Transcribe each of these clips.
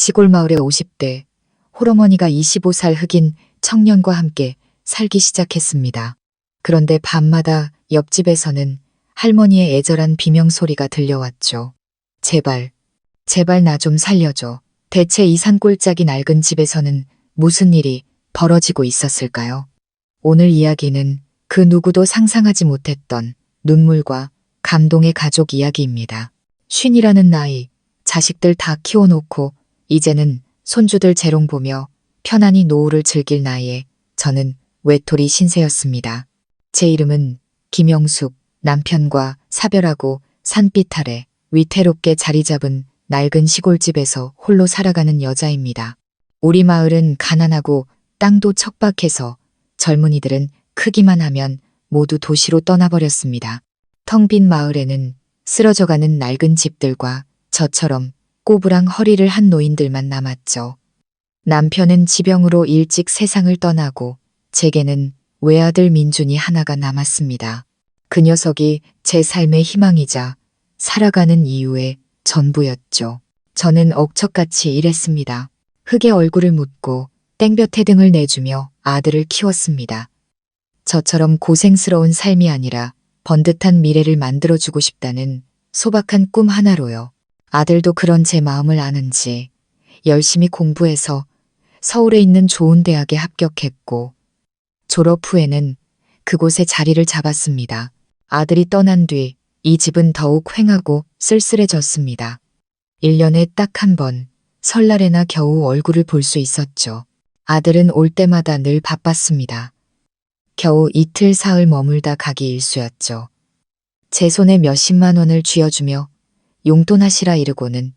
시골 마을의 50대 홀어머니가 25살 흑인 청년과 함께 살기 시작했습니다. 그런데 밤마다 옆집에서는 할머니의 애절한 비명소리가 들려왔죠. 제발, 제발 나 좀 살려줘. 대체 이 산골짜기 낡은 집에서는 무슨 일이 벌어지고 있었을까요? 오늘 이야기는 그 누구도 상상하지 못했던 눈물과 감동의 가족 이야기입니다. 쉰이라는 나이, 자식들 다 키워놓고 이제는 손주들 재롱 보며 편안히 노후를 즐길 나이에 저는 외톨이 신세였습니다. 제 이름은 김영숙, 남편과 사별하고 산빛 아래 위태롭게 자리 잡은 낡은 시골집에서 홀로 살아가는 여자입니다. 우리 마을은 가난하고 땅도 척박해서 젊은이들은 크기만 하면 모두 도시로 떠나버렸습니다. 텅 빈 마을에는 쓰러져가는 낡은 집들과 저처럼 꼬부랑 허리를 한 노인들만 남았죠. 남편은 지병으로 일찍 세상을 떠나고 제게는 외아들 민준이 하나가 남았습니다. 그 녀석이 제 삶의 희망이자 살아가는 이유의 전부였죠. 저는 억척같이 일했습니다. 흙에 얼굴을 묻고 땡볕에 등을 내주며 아들을 키웠습니다. 저처럼 고생스러운 삶이 아니라 번듯한 미래를 만들어주고 싶다는 소박한 꿈 하나로요. 아들도 그런 제 마음을 아는지 열심히 공부해서 서울에 있는 좋은 대학에 합격했고 졸업 후에는 그곳에 자리를 잡았습니다. 아들이 떠난 뒤 이 집은 더욱 휑하고 쓸쓸해졌습니다. 1년에 딱 한 번 설날에나 겨우 얼굴을 볼 수 있었죠. 아들은 올 때마다 늘 바빴습니다. 겨우 이틀 사흘 머물다 가기 일쑤였죠. 제 손에 몇십만 원을 쥐어주며 용돈하시라 이르고는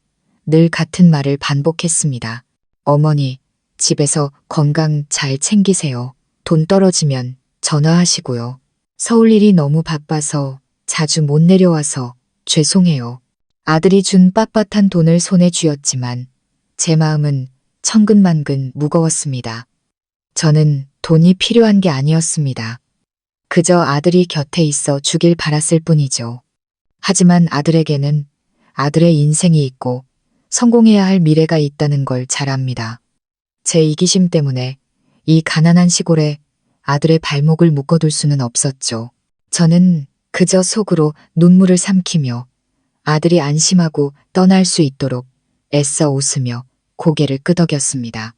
늘 같은 말을 반복했습니다. 어머니, 집에서 건강 잘 챙기세요. 돈 떨어지면 전화하시고요. 서울 일이 너무 바빠서 자주 못 내려와서 죄송해요. 아들이 준 빳빳한 돈을 손에 쥐었지만 제 마음은 천근만근 무거웠습니다. 저는 돈이 필요한 게 아니었습니다. 그저 아들이 곁에 있어 주길 바랐을 뿐이죠. 하지만 아들에게는 아들의 인생이 있고 성공해야 할 미래가 있다는 걸 잘 압니다. 제 이기심 때문에 이 가난한 시골에 아들의 발목을 묶어둘 수는 없었죠. 저는 그저 속으로 눈물을 삼키며 아들이 안심하고 떠날 수 있도록 애써 웃으며 고개를 끄덕였습니다.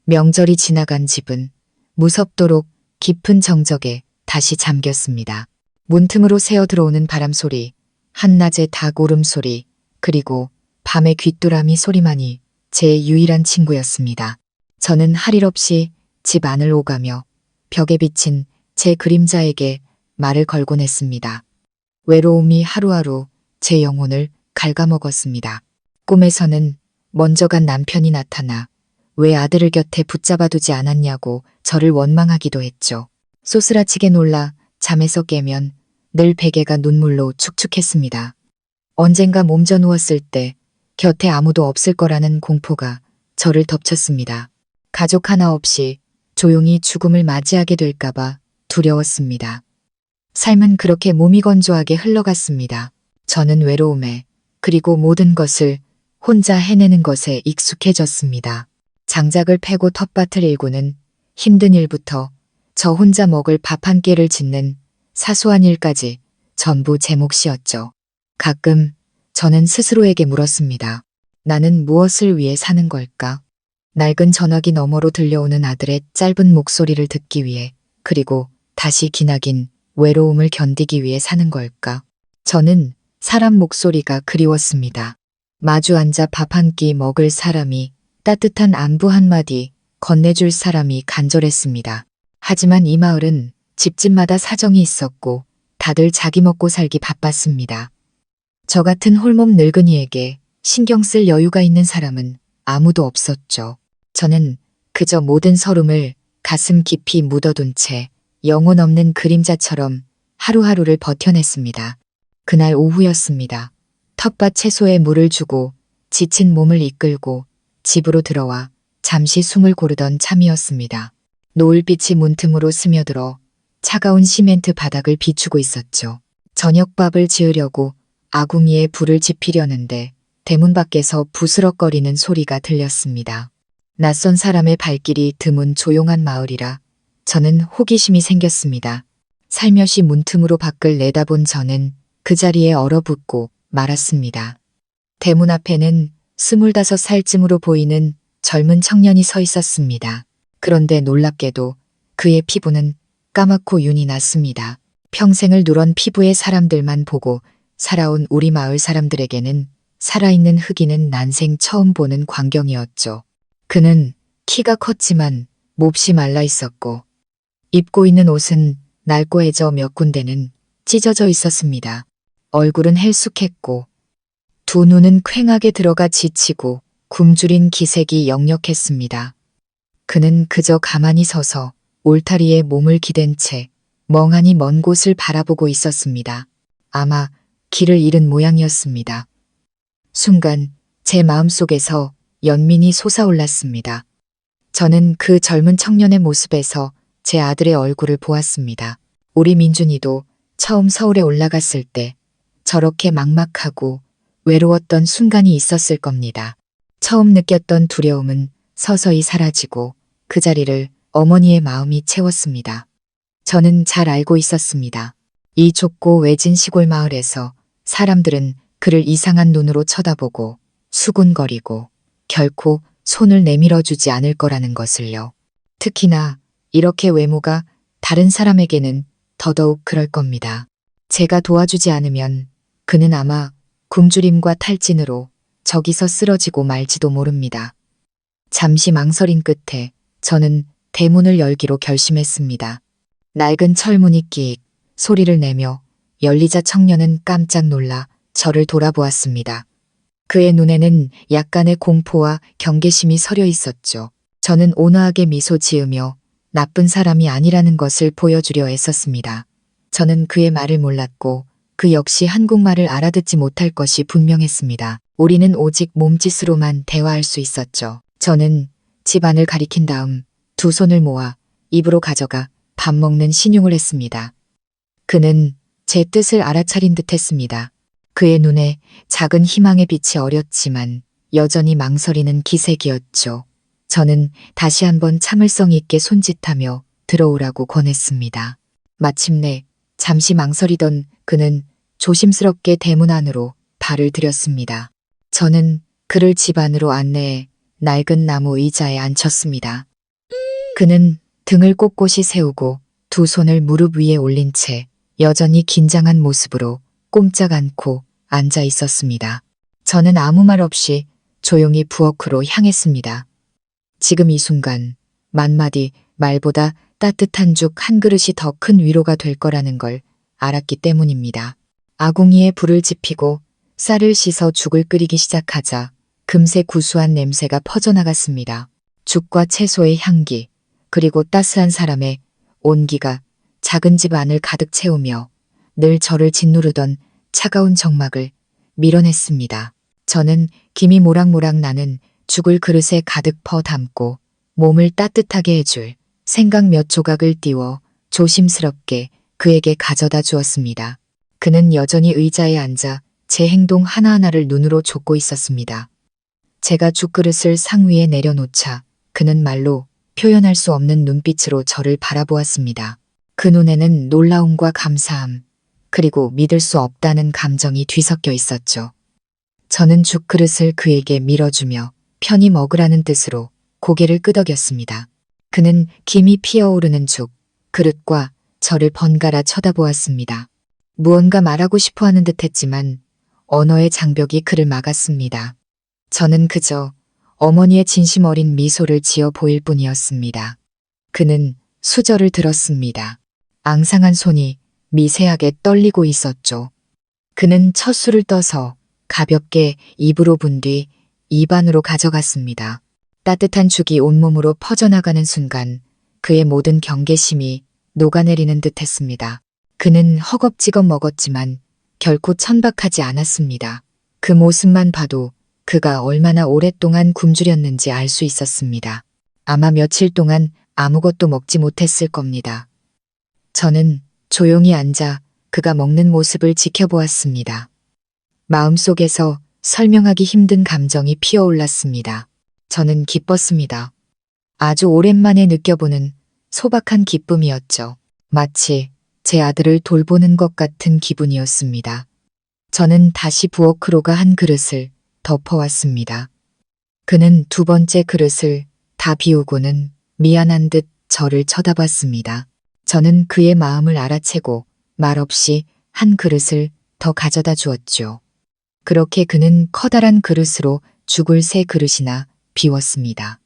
명절이 지나간 집은 무섭도록 깊은 정적에 다시 잠겼습니다. 문틈으로 새어 들어오는 바람소리, 한낮의 닭 울음소리, 그리고 밤의 귀뚜라미 소리만이 제 유일한 친구였습니다. 저는 할 일 없이 집 안을 오가며 벽에 비친 제 그림자에게 말을 걸곤 했습니다. 외로움이 하루하루 제 영혼을 갉아먹었습니다. 꿈에서는 먼저 간 남편이 나타나 왜 아들을 곁에 붙잡아두지 않았냐고 저를 원망하기도 했죠. 소스라치게 놀라 잠에서 깨면 늘 베개가 눈물로 축축했습니다. 언젠가 몸져 누웠을 때 곁에 아무도 없을 거라는 공포가 저를 덮쳤습니다. 가족 하나 없이 조용히 죽음을 맞이하게 될까봐 두려웠습니다. 삶은 그렇게 몸이 건조하게 흘러갔습니다. 저는 외로움에 그리고 모든 것을 혼자 해내는 것에 익숙해졌습니다. 장작을 패고 텃밭을 일구는 힘든 일부터 저 혼자 먹을 밥 한 끼를 짓는 사소한 일까지 전부 제 몫이었죠. 가끔 저는 스스로에게 물었습니다. 나는 무엇을 위해 사는 걸까? 낡은 전화기 너머로 들려오는 아들의 짧은 목소리를 듣기 위해, 그리고 다시 기나긴 외로움을 견디기 위해 사는 걸까? 저는 사람 목소리가 그리웠습니다. 마주 앉아 밥 한 끼 먹을 사람이, 따뜻한 안부 한마디 건네줄 사람이 간절했습니다. 하지만 이 마을은 집집마다 사정이 있었고 다들 자기 먹고 살기 바빴습니다. 저 같은 홀몸 늙은이에게 신경 쓸 여유가 있는 사람은 아무도 없었죠. 저는 그저 모든 서름을 가슴 깊이 묻어둔 채 영혼 없는 그림자처럼 하루하루를 버텨냈습니다. 그날 오후였습니다. 텃밭 채소에 물을 주고 지친 몸을 이끌고 집으로 들어와 잠시 숨을 고르던 참이었습니다. 노을빛이 문틈으로 스며들어 차가운 시멘트 바닥을 비추고 있었죠. 저녁밥을 지으려고 아궁이에 불을 지피려는데 대문 밖에서 부스럭거리는 소리가 들렸습니다. 낯선 사람의 발길이 드문 조용한 마을이라 저는 호기심이 생겼습니다. 살며시 문틈으로 밖을 내다본 저는 그 자리에 얼어붙고 말았습니다. 대문 앞에는 25살쯤으로 보이는 젊은 청년이 서 있었습니다. 그런데 놀랍게도 그의 피부는 까맣고 윤이 났습니다. 평생을 누런 피부의 사람들만 보고 살아온 우리 마을 사람들에게는 살아있는 흑인은 난생 처음 보는 광경이었죠. 그는 키가 컸지만 몹시 말라 있었고 입고 있는 옷은 낡고해져 몇 군데는 찢어져 있었습니다. 얼굴은 헬쑥했고 두 눈은 퀭하게 들어가 지치고 굶주린 기색이 역력했습니다. 그는 그저 가만히 서서 울타리에 몸을 기댄 채 멍하니 먼 곳을 바라보고 있었습니다. 아마 길을 잃은 모양이었습니다. 순간 제 마음속에서 연민이 솟아올랐습니다. 저는 그 젊은 청년의 모습에서 제 아들의 얼굴을 보았습니다. 우리 민준이도 처음 서울에 올라갔을 때 저렇게 막막하고 외로웠던 순간이 있었을 겁니다. 처음 느꼈던 두려움은 서서히 사라지고 그 자리를 어머니의 마음이 채웠습니다. 저는 잘 알고 있었습니다. 이 좁고 외진 시골 마을에서 사람들은 그를 이상한 눈으로 쳐다보고 수군거리고 결코 손을 내밀어 주지 않을 거라는 것을요. 특히나 이렇게 외모가 다른 사람에게는 더더욱 그럴 겁니다. 제가 도와주지 않으면 그는 아마 굶주림과 탈진으로 저기서 쓰러지고 말지도 모릅니다. 잠시 망설인 끝에 저는 대문을 열기로 결심했습니다. 낡은 철문이 끼익 소리를 내며 열리자 청년은 깜짝 놀라 저를 돌아보았습니다. 그의 눈에는 약간의 공포와 경계심이 서려 있었죠. 저는 온화하게 미소 지으며 나쁜 사람이 아니라는 것을 보여주려 애썼습니다. 저는 그의 말을 몰랐고 그 역시 한국말을 알아듣지 못할 것이 분명했습니다. 우리는 오직 몸짓으로만 대화할 수 있었죠. 저는 집안을 가리킨 다음 두 손을 모아 입으로 가져가 밥 먹는 신용을 했습니다. 그는 제 뜻을 알아차린 듯 했습니다. 그의 눈에 작은 희망의 빛이 어렸지만 여전히 망설이는 기색이었죠. 저는 다시 한번 참을성 있게 손짓하며 들어오라고 권했습니다. 마침내 잠시 망설이던 그는 조심스럽게 대문 안으로 발을 들였습니다. 저는 그를 집 안으로 안내해 낡은 나무 의자에 앉혔습니다. 그는 등을 꼿꼿이 세우고 두 손을 무릎 위에 올린 채 여전히 긴장한 모습으로 꼼짝 않고 앉아 있었습니다. 저는 아무 말 없이 조용히 부엌으로 향했습니다. 지금 이 순간 만마디 말보다 따뜻한 죽 한 그릇이 더 큰 위로가 될 거라는 걸 알았기 때문입니다. 아궁이에 불을 지피고 쌀을 씻어 죽을 끓이기 시작하자 금세 구수한 냄새가 퍼져나갔습니다. 죽과 채소의 향기, 그리고 따스한 사람의 온기가 작은 집 안을 가득 채우며 늘 저를 짓누르던 차가운 정막을 밀어냈습니다. 저는 김이 모락모락 나는 죽을 그릇에 가득 퍼 담고 몸을 따뜻하게 해줄 생강 몇 조각을 띄워 조심스럽게 그에게 가져다 주었습니다. 그는 여전히 의자에 앉아 제 행동 하나하나를 눈으로 좇고 있었습니다. 제가 죽그릇을 상 위에 내려놓자 그는 말로 표현할 수 없는 눈빛으로 저를 바라보았습니다. 그 눈에는 놀라움과 감사함, 그리고 믿을 수 없다는 감정이 뒤섞여 있었죠. 저는 죽그릇을 그에게 밀어주며 편히 먹으라는 뜻으로 고개를 끄덕였습니다. 그는 김이 피어오르는 죽 그릇과 저를 번갈아 쳐다보았습니다. 무언가 말하고 싶어하는 듯했지만 언어의 장벽이 그를 막았습니다. 저는 그저 어머니의 진심 어린 미소를 지어 보일 뿐이었습니다. 그는 수저를 들었습니다. 앙상한 손이 미세하게 떨리고 있었죠. 그는 첫 술을 떠서 가볍게 입으로 분 뒤 입안으로 가져갔습니다. 따뜻한 죽이 온몸으로 퍼져나가는 순간 그의 모든 경계심이 녹아내리는 듯 했습니다. 그는 허겁지겁 먹었지만 결코 천박하지 않았습니다. 그 모습만 봐도 그가 얼마나 오랫동안 굶주렸는지 알 수 있었습니다. 아마 며칠 동안 아무것도 먹지 못했을 겁니다. 저는 조용히 앉아 그가 먹는 모습을 지켜보았습니다. 마음속에서 설명하기 힘든 감정이 피어올랐습니다. 저는 기뻤습니다. 아주 오랜만에 느껴보는 소박한 기쁨이었죠. 마치 제 아들을 돌보는 것 같은 기분이었습니다. 저는 다시 부엌으로 가 한 그릇을 덮어왔습니다. 그는 두 번째 그릇을 다 비우고는 미안한 듯 저를 쳐다봤습니다. 저는 그의 마음을 알아채고 말없이 한 그릇을 더 가져다 주었죠. 그렇게 그는 커다란 그릇으로 죽을 3그릇이나 비웠습니다.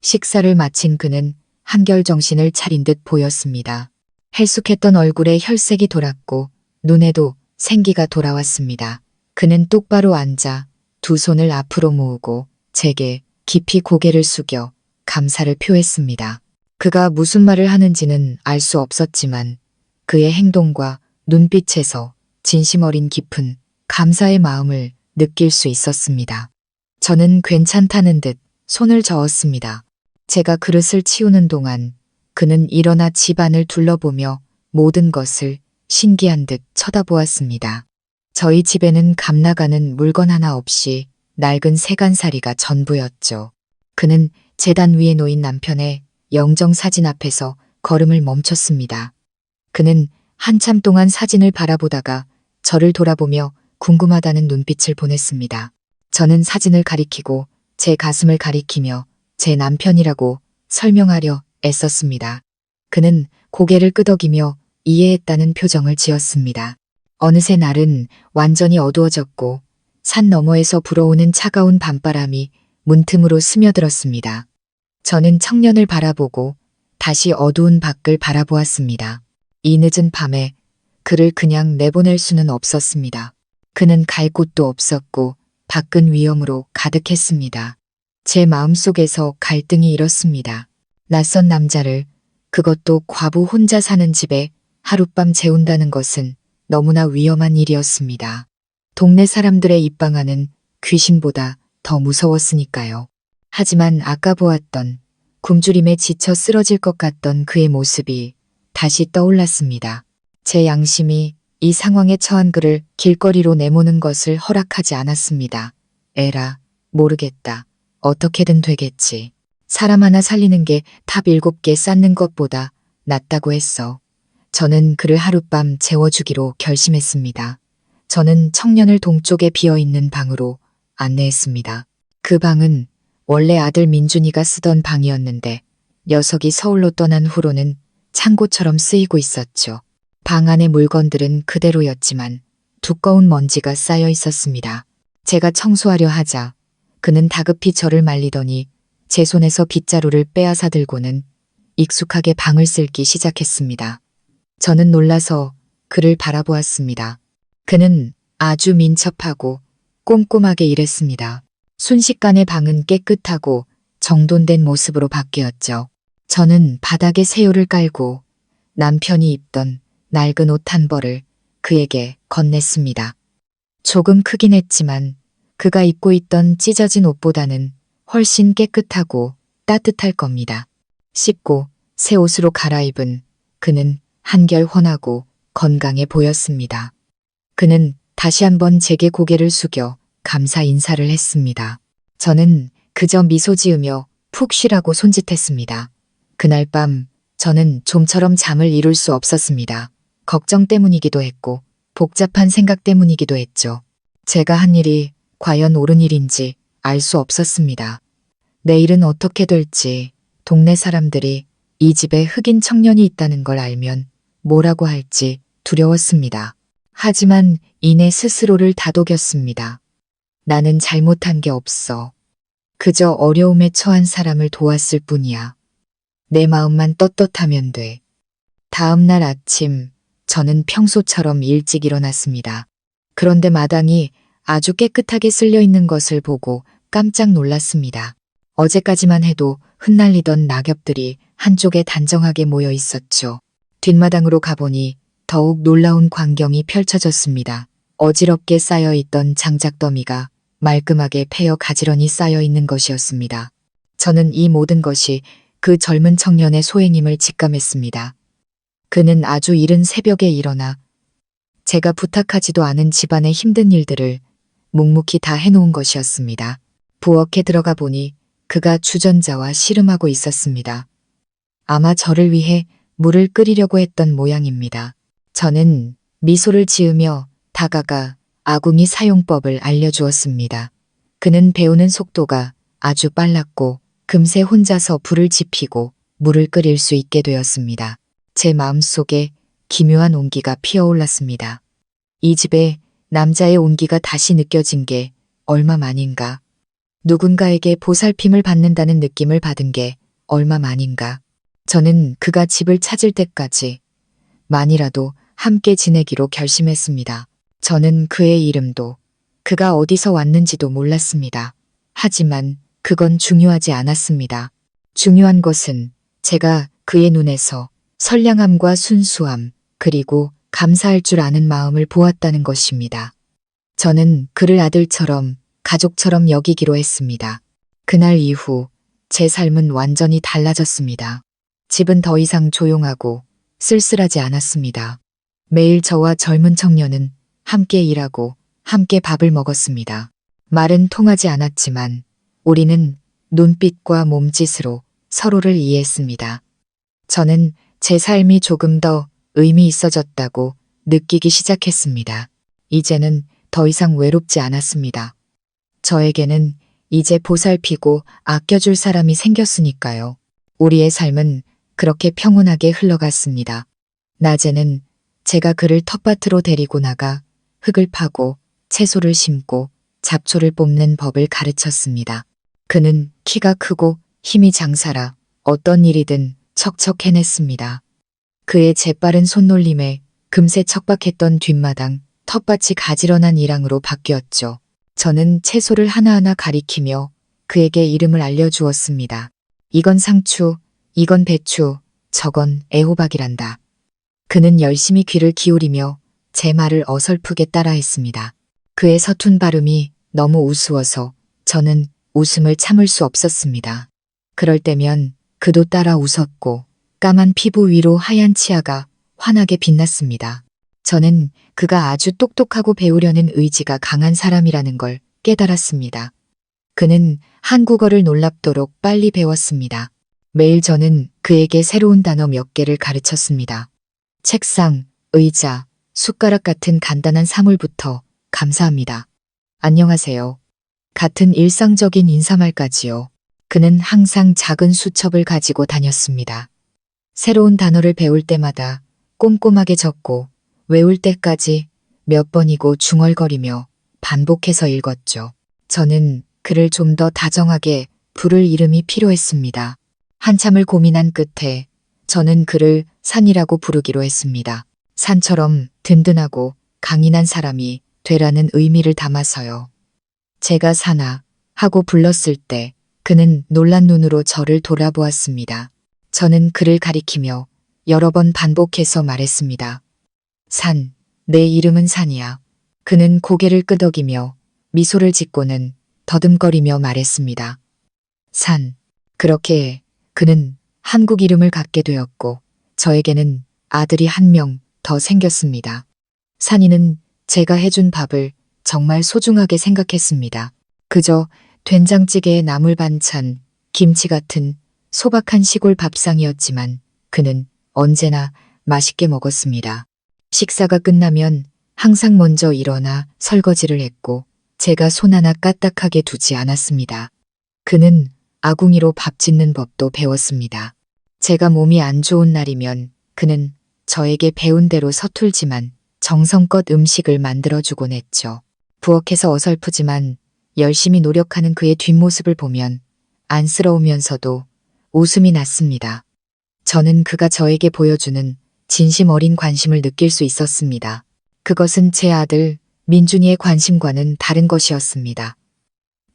식사를 마친 그는 한결 정신을 차린 듯 보였습니다. 헬쑥했던 얼굴에 혈색이 돌았고 눈에도 생기가 돌아왔습니다. 그는 똑바로 앉아 두 손을 앞으로 모으고 제게 깊이 고개를 숙여 감사를 표했습니다. 그가 무슨 말을 하는지는 알 수 없었지만 그의 행동과 눈빛에서 진심 어린 깊은 감사의 마음을 느낄 수 있었습니다. 저는 괜찮다는 듯 손을 저었습니다. 제가 그릇을 치우는 동안 그는 일어나 집안을 둘러보며 모든 것을 신기한 듯 쳐다보았습니다. 저희 집에는 값나가는 물건 하나 없이 낡은 세간살이가 전부였죠. 그는 제단 위에 놓인 남편의 영정사진 앞에서 걸음을 멈췄습니다. 그는 한참 동안 사진을 바라보다가 저를 돌아보며 궁금하다는 눈빛을 보냈습니다. 저는 사진을 가리키고 제 가슴을 가리키며 제 남편이라고 설명하려 애썼습니다. 그는 고개를 끄덕이며 이해했다는 표정을 지었습니다. 어느새 날은 완전히 어두워졌고 산 너머에서 불어오는 차가운 밤바람이 문틈으로 스며들었습니다. 저는 청년을 바라보고 다시 어두운 밖을 바라보았습니다. 이 늦은 밤에 그를 그냥 내보낼 수는 없었습니다. 그는 갈 곳도 없었고 밖은 위험으로 가득했습니다. 제 마음속에서 갈등이 일었습니다. 낯선 남자를, 그것도 과부 혼자 사는 집에 하룻밤 재운다는 것은 너무나 위험한 일이었습니다. 동네 사람들의 입방아는 귀신보다 더 무서웠으니까요. 하지만 아까 보았던 굶주림에 지쳐 쓰러질 것 같던 그의 모습이 다시 떠올랐습니다. 제 양심이 이 상황에 처한 그를 길거리로 내모는 것을 허락하지 않았습니다. 에라, 모르겠다. 어떻게든 되겠지. 사람 하나 살리는 게 탑 7개 쌓는 것보다 낫다고 했어. 저는 그를 하룻밤 재워주기로 결심했습니다. 저는 청년을 동쪽에 비어있는 방으로 안내했습니다. 그 방은 원래 아들 민준이가 쓰던 방이었는데 녀석이 서울로 떠난 후로는 창고처럼 쓰이고 있었죠. 방 안의 물건들은 그대로였지만 두꺼운 먼지가 쌓여 있었습니다. 제가 청소하려 하자 그는 다급히 저를 말리더니 제 손에서 빗자루를 빼앗아 들고는 익숙하게 방을 쓸기 시작했습니다. 저는 놀라서 그를 바라보았습니다. 그는 아주 민첩하고 꼼꼼하게 일했습니다. 순식간에 방은 깨끗하고 정돈된 모습으로 바뀌었죠. 저는 바닥에 새우를 깔고 남편이 입던 낡은 옷 한 벌을 그에게 건넸습니다. 조금 크긴 했지만 그가 입고 있던 찢어진 옷보다는 훨씬 깨끗하고 따뜻할 겁니다. 씻고 새 옷으로 갈아입은 그는 한결 훤하고 건강해 보였습니다. 그는 다시 한번 제게 고개를 숙여 감사 인사를 했습니다. 저는 그저 미소 지으며 푹 쉬라고 손짓했습니다. 그날 밤 저는 좀처럼 잠을 이룰 수 없었습니다. 걱정 때문이기도 했고 복잡한 생각 때문이기도 했죠. 제가 한 일이 과연 옳은 일인지 알 수 없었습니다. 내일은 어떻게 될지, 동네 사람들이 이 집에 흑인 청년이 있다는 걸 알면 뭐라고 할지 두려웠습니다. 하지만 이내 스스로를 다독였습니다. 나는 잘못한 게 없어. 그저 어려움에 처한 사람을 도왔을 뿐이야. 내 마음만 떳떳하면 돼. 다음 날 아침 저는 평소처럼 일찍 일어났습니다. 그런데 마당이 아주 깨끗하게 쓸려 있는 것을 보고 깜짝 놀랐습니다. 어제까지만 해도 흩날리던 낙엽들이 한쪽에 단정하게 모여 있었죠. 뒷마당으로 가보니 더욱 놀라운 광경이 펼쳐졌습니다. 어지럽게 쌓여있던 장작더미가 말끔하게 패여 가지런히 쌓여 있는 것이었습니다. 저는 이 모든 것이 그 젊은 청년의 소행임을 직감했습니다. 그는 아주 이른 새벽에 일어나 제가 부탁하지도 않은 집안의 힘든 일들을 묵묵히 다 해놓은 것이었습니다. 부엌에 들어가 보니 그가 주전자와 씨름하고 있었습니다. 아마 저를 위해 물을 끓이려고 했던 모양입니다. 저는 미소를 지으며 다가가 아궁이 사용법을 알려주었습니다. 그는 배우는 속도가 아주 빨랐고 금세 혼자서 불을 지피고 물을 끓일 수 있게 되었습니다. 제 마음속에 기묘한 온기가 피어올랐습니다. 이 집에 남자의 온기가 다시 느껴진 게 얼마만인가. 누군가에게 보살핌을 받는다는 느낌을 받은 게 얼마만인가. 저는 그가 집을 찾을 때까지 만이라도 함께 지내기로 결심했습니다. 저는 그의 이름도 그가 어디서 왔는지도 몰랐습니다. 하지만 그건 중요하지 않았습니다. 중요한 것은 제가 그의 눈에서 선량함과 순수함 그리고 감사할 줄 아는 마음을 보았다는 것입니다. 저는 그를 아들처럼 가족처럼 여기기로 했습니다. 그날 이후 제 삶은 완전히 달라졌습니다. 집은 더 이상 조용하고 쓸쓸하지 않았습니다. 매일 저와 젊은 청년은 함께 일하고 함께 밥을 먹었습니다. 말은 통하지 않았지만 우리는 눈빛과 몸짓으로 서로를 이해했습니다. 저는 제 삶이 조금 더 의미 있어졌다고 느끼기 시작했습니다. 이제는 더 이상 외롭지 않았습니다. 저에게는 이제 보살피고 아껴줄 사람이 생겼으니까요. 우리의 삶은 그렇게 평온하게 흘러갔습니다. 낮에는 제가 그를 텃밭으로 데리고 나가 흙을 파고 채소를 심고 잡초를 뽑는 법을 가르쳤습니다. 그는 키가 크고 힘이 장사라 어떤 일이든 척척 해냈습니다. 그의 재빠른 손놀림에 금세 척박했던 뒷마당, 텃밭이 가지런한 일항으로 바뀌었죠. 저는 채소를 하나하나 가리키며 그에게 이름을 알려주었습니다. 이건 상추, 이건 배추, 저건 애호박이란다. 그는 열심히 귀를 기울이며 제 말을 어설프게 따라했습니다. 그의 서툰 발음이 너무 우스워서 저는 웃음을 참을 수 없었습니다. 그럴 때면 그도 따라 웃었고 까만 피부 위로 하얀 치아가 환하게 빛났습니다. 저는 그가 아주 똑똑하고 배우려는 의지가 강한 사람이라는 걸 깨달았습니다. 그는 한국어를 놀랍도록 빨리 배웠습니다. 매일 저는 그에게 새로운 단어 몇 개를 가르쳤습니다. 책상, 의자, 숟가락 같은 간단한 사물부터 감사합니다. 안녕하세요. 같은 일상적인 인사말까지요. 그는 항상 작은 수첩을 가지고 다녔습니다. 새로운 단어를 배울 때마다 꼼꼼하게 적고 외울 때까지 몇 번이고 중얼거리며 반복해서 읽었죠. 저는 그를 좀 더 다정하게 부를 이름이 필요했습니다. 한참을 고민한 끝에 저는 그를 산이라고 부르기로 했습니다. 산처럼 든든하고 강인한 사람이 되라는 의미를 담아서요. 제가 사나 하고 불렀을 때 그는 놀란 눈으로 저를 돌아보았습니다. 저는 그를 가리키며 여러 번 반복해서 말했습니다. 산, 내 이름은 산이야. 그는 고개를 끄덕이며 미소를 짓고는 더듬거리며 말했습니다. 산. 그렇게 그는 한국 이름을 갖게 되었고 저에게는 아들이 한 명 더 생겼습니다. 산이는 제가 해준 밥을 정말 소중하게 생각했습니다. 그저 된장찌개에 나물 반찬, 김치 같은 소박한 시골 밥상이었지만 그는 언제나 맛있게 먹었습니다. 식사가 끝나면 항상 먼저 일어나 설거지를 했고 제가 손 하나 까딱하게 두지 않았습니다. 그는 아궁이로 밥 짓는 법도 배웠습니다. 제가 몸이 안 좋은 날이면 그는 저에게 배운 대로 서툴지만 정성껏 음식을 만들어주곤 했죠. 부엌에서 어설프지만 열심히 노력하는 그의 뒷모습을 보면 안쓰러우면서도 웃음이 났습니다. 저는 그가 저에게 보여주는 진심 어린 관심을 느낄 수 있었습니다. 그것은 제 아들 민준이의 관심과는 다른 것이었습니다.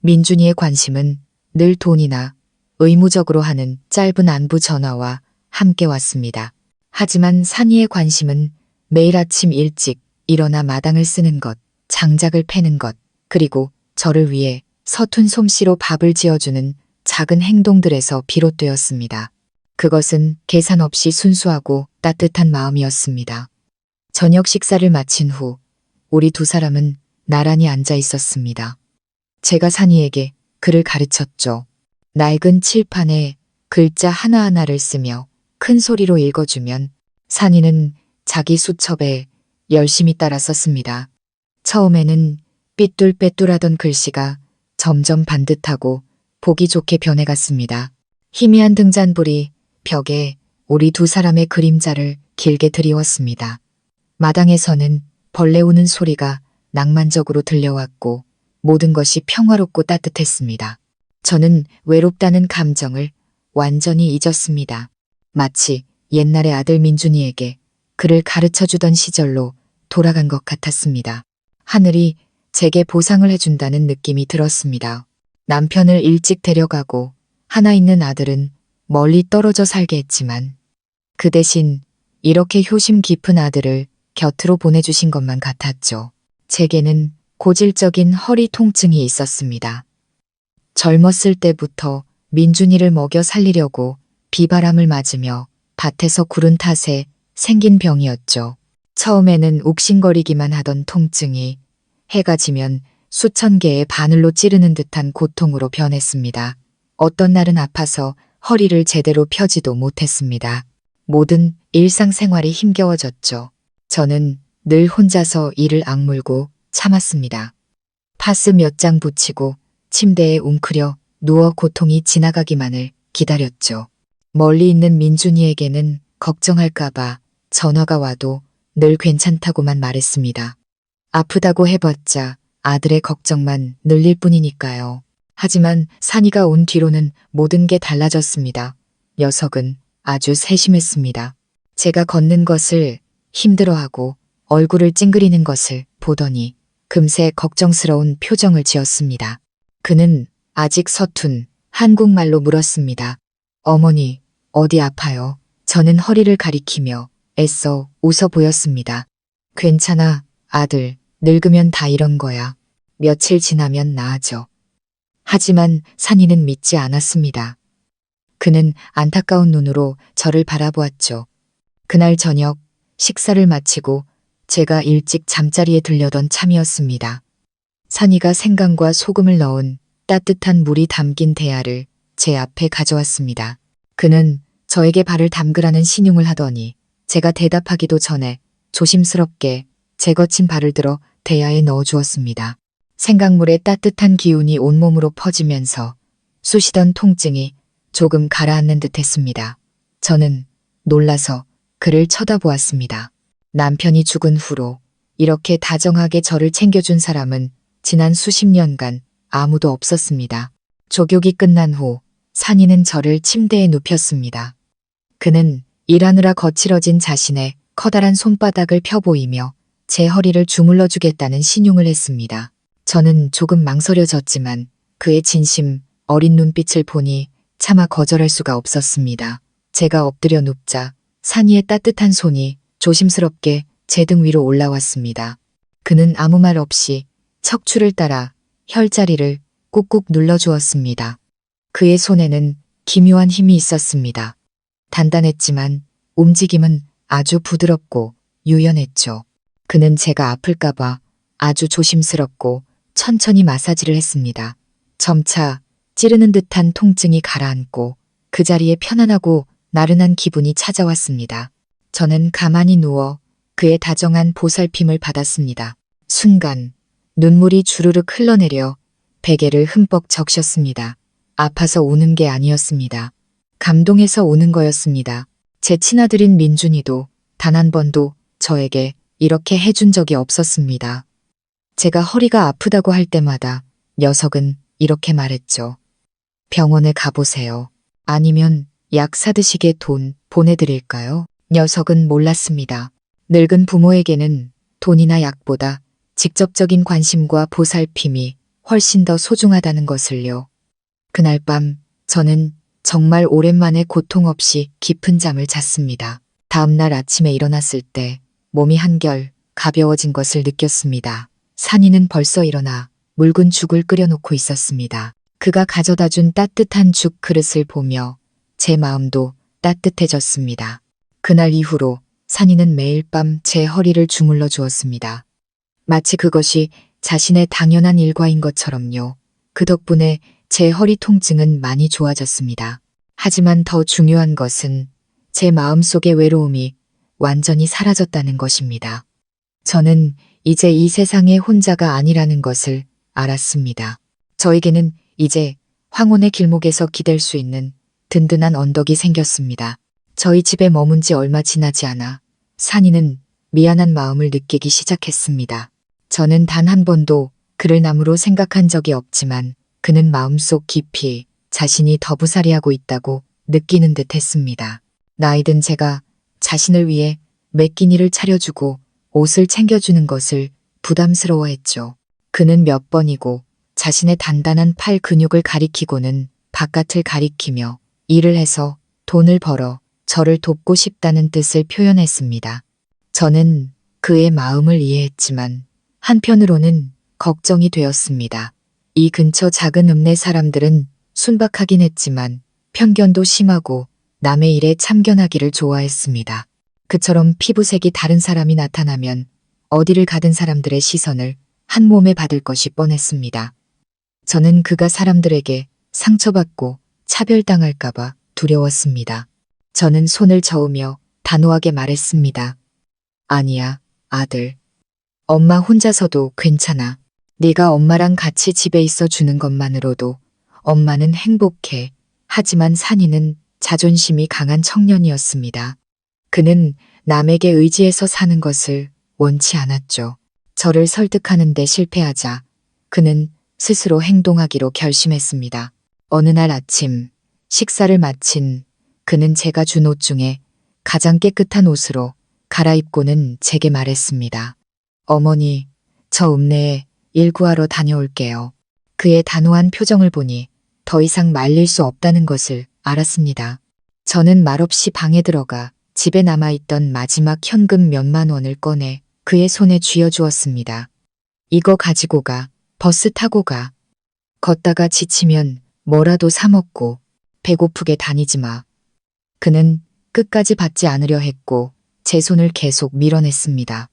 민준이의 관심은 늘 돈이나 의무적으로 하는 짧은 안부 전화와 함께 왔습니다. 하지만 산이의 관심은 매일 아침 일찍 일어나 마당을 쓰는 것, 장작을 패는 것, 그리고 저를 위해 서툰 솜씨로 밥을 지어주는 작은 행동들에서 비롯되었습니다. 그것은 계산 없이 순수하고 따뜻한 마음이었습니다. 저녁 식사를 마친 후 우리 두 사람은 나란히 앉아 있었습니다. 제가 산이에게 글을 가르쳤죠. 낡은 칠판에 글자 하나하나를 쓰며 큰 소리로 읽어주면 산이는 자기 수첩에 열심히 따라 썼습니다. 처음에는 삐뚤빼뚤하던 글씨가 점점 반듯하고 보기 좋게 변해갔습니다. 희미한 등잔불이 벽에 우리 두 사람의 그림자를 길게 드리웠습니다. 마당에서는 벌레 우는 소리가 낭만적으로 들려왔고 모든 것이 평화롭고 따뜻했습니다. 저는 외롭다는 감정을 완전히 잊었습니다. 마치 옛날의 아들 민준이에게 글을 가르쳐주던 시절로 돌아간 것 같았습니다. 하늘이 제게 보상을 해준다는 느낌이 들었습니다. 남편을 일찍 데려가고 하나 있는 아들은 멀리 떨어져 살게 했지만 그 대신 이렇게 효심 깊은 아들을 곁으로 보내주신 것만 같았죠. 제게는 고질적인 허리 통증이 있었습니다. 젊었을 때부터 민준이를 먹여 살리려고 비바람을 맞으며 밭에서 구른 탓에 생긴 병이었죠. 처음에는 욱신거리기만 하던 통증이 해가 지면 수천 개의 바늘로 찌르는 듯한 고통으로 변했습니다. 어떤 날은 아파서 허리를 제대로 펴지도 못했습니다. 모든 일상생활이 힘겨워졌죠. 저는 늘 혼자서 이를 악물고 참았습니다. 파스 몇 장 붙이고 침대에 웅크려 누워 고통이 지나가기만을 기다렸죠. 멀리 있는 민준이에게는 걱정할까봐 전화가 와도 늘 괜찮다고만 말했습니다. 아프다고 해봤자 아들의 걱정만 늘릴 뿐이니까요. 하지만 산이가 온 뒤로는 모든 게 달라졌습니다. 녀석은 아주 세심했습니다. 제가 걷는 것을 힘들어하고 얼굴을 찡그리는 것을 보더니 금세 걱정스러운 표정을 지었습니다. 그는 아직 서툰 한국말로 물었습니다. 어머니, 어디 아파요? 저는 허리를 가리키며 애써 웃어 보였습니다. 괜찮아, 아들. 늙으면 다 이런 거야. 며칠 지나면 나아져. 하지만 산이는 믿지 않았습니다. 그는 안타까운 눈으로 저를 바라보았죠. 그날 저녁 식사를 마치고 제가 일찍 잠자리에 들려던 참이었습니다. 산이가 생강과 소금을 넣은 따뜻한 물이 담긴 대야를 제 앞에 가져왔습니다. 그는 저에게 발을 담그라는 신용을 하더니 제가 대답하기도 전에 조심스럽게 제 거친 발을 들어 대야에 넣어주었습니다. 생강물의 따뜻한 기운이 온몸으로 퍼지면서 쑤시던 통증이 조금 가라앉는 듯 했습니다. 저는 놀라서 그를 쳐다보았습니다. 남편이 죽은 후로 이렇게 다정하게 저를 챙겨준 사람은 지난 수십 년간 아무도 없었습니다. 족욕이 끝난 후 산이는 저를 침대에 눕혔습니다. 그는 일하느라 거칠어진 자신의 커다란 손바닥을 펴보이며 제 허리를 주물러 주겠다는 신용을 했습니다. 저는 조금 망설여졌지만 그의 진심 어린 눈빛을 보니 차마 거절할 수가 없었습니다. 제가 엎드려 눕자 산이의 따뜻한 손이 조심스럽게 제 등 위로 올라왔습니다. 그는 아무 말 없이 척추를 따라 혈자리를 꾹꾹 눌러주었습니다. 그의 손에는 기묘한 힘이 있었습니다. 단단했지만 움직임은 아주 부드럽고 유연했죠. 그는 제가 아플까봐 아주 조심스럽고 천천히 마사지를 했습니다. 점차 찌르는 듯한 통증이 가라앉고 그 자리에 편안하고 나른한 기분이 찾아왔습니다. 저는 가만히 누워 그의 다정한 보살핌을 받았습니다. 순간 눈물이 주르륵 흘러내려 베개를 흠뻑 적셨습니다. 아파서 우는 게 아니었습니다. 감동해서 우는 거였습니다. 제 친아들인 민준이도 단 한 번도 저에게 이렇게 해준 적이 없었습니다. 제가 허리가 아프다고 할 때마다 녀석은 이렇게 말했죠. 병원에 가보세요. 아니면 약 사드시게 돈 보내드릴까요? 녀석은 몰랐습니다. 늙은 부모에게는 돈이나 약보다 직접적인 관심과 보살핌이 훨씬 더 소중하다는 것을요. 그날 밤 저는 정말 오랜만에 고통 없이 깊은 잠을 잤습니다. 다음 날 아침에 일어났을 때 몸이 한결 가벼워진 것을 느꼈습니다. 산이는 벌써 일어나 묽은 죽을 끓여놓고 있었습니다. 그가 가져다 준 따뜻한 죽 그릇을 보며 제 마음도 따뜻해졌습니다. 그날 이후로 산이는 매일 밤 제 허리를 주물러 주었습니다. 마치 그것이 자신의 당연한 일과인 것처럼요. 그 덕분에 제 허리 통증은 많이 좋아졌습니다. 하지만 더 중요한 것은 제 마음속의 외로움이 완전히 사라졌다는 것입니다. 저는 이제 이 세상에 혼자가 아니라는 것을 알았습니다. 저에게는 이제 황혼의 길목에서 기댈 수 있는 든든한 언덕이 생겼습니다. 저희 집에 머문 지 얼마 지나지 않아 산이는 미안한 마음을 느끼기 시작했습니다. 저는 단 한 번도 그를 남으로 생각한 적이 없지만 그는 마음속 깊이 자신이 더부살이하고 있다고 느끼는 듯 했습니다. 나이든 제가 자신을 위해 매 끼니를 차려주고 옷을 챙겨주는 것을 부담스러워했죠. 그는 몇 번이고 자신의 단단한 팔 근육을 가리키고는 바깥을 가리키며 일을 해서 돈을 벌어 저를 돕고 싶다는 뜻을 표현했습니다. 저는 그의 마음을 이해했지만 한편으로는 걱정이 되었습니다. 이 근처 작은 읍내 사람들은 순박하긴 했지만 편견도 심하고 남의 일에 참견하기를 좋아했습니다. 그처럼 피부색이 다른 사람이 나타나면 어디를 가든 사람들의 시선을 한 몸에 받을 것이 뻔했습니다. 저는 그가 사람들에게 상처받고 차별당할까봐 두려웠습니다. 저는 손을 저으며 단호하게 말했습니다. 아니야, 아들. 엄마 혼자서도 괜찮아. 네가 엄마랑 같이 집에 있어 주는 것만으로도 엄마는 행복해. 하지만 산이는 자존심이 강한 청년이었습니다. 그는 남에게 의지해서 사는 것을 원치 않았죠. 저를 설득하는 데 실패하자 그는 스스로 행동하기로 결심했습니다. 어느 날 아침 식사를 마친 그는 제가 준 옷 중에 가장 깨끗한 옷으로 갈아입고는 제게 말했습니다. 어머니, 저 읍내에 일 구하러 다녀올게요. 그의 단호한 표정을 보니 더 이상 말릴 수 없다는 것을 알았습니다. 저는 말없이 방에 들어가 집에 남아있던 마지막 현금 몇만 원을 꺼내 그의 손에 쥐어주었습니다. 이거 가지고 가. 버스 타고 가. 걷다가 지치면 뭐라도 사 먹고 배고프게 다니지 마. 그는 끝까지 받지 않으려 했고 제 손을 계속 밀어냈습니다.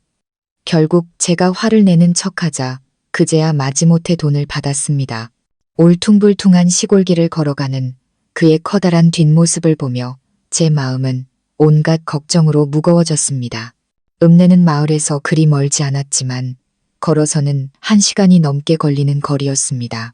결국 제가 화를 내는 척하자 그제야 마지못해 돈을 받았습니다. 울퉁불퉁한 시골길을 걸어가는 그의 커다란 뒷모습을 보며 제 마음은 온갖 걱정으로 무거워졌습니다. 읍내는 마을에서 그리 멀지 않았지만 걸어서는 1시간이 넘게 걸리는 거리였습니다.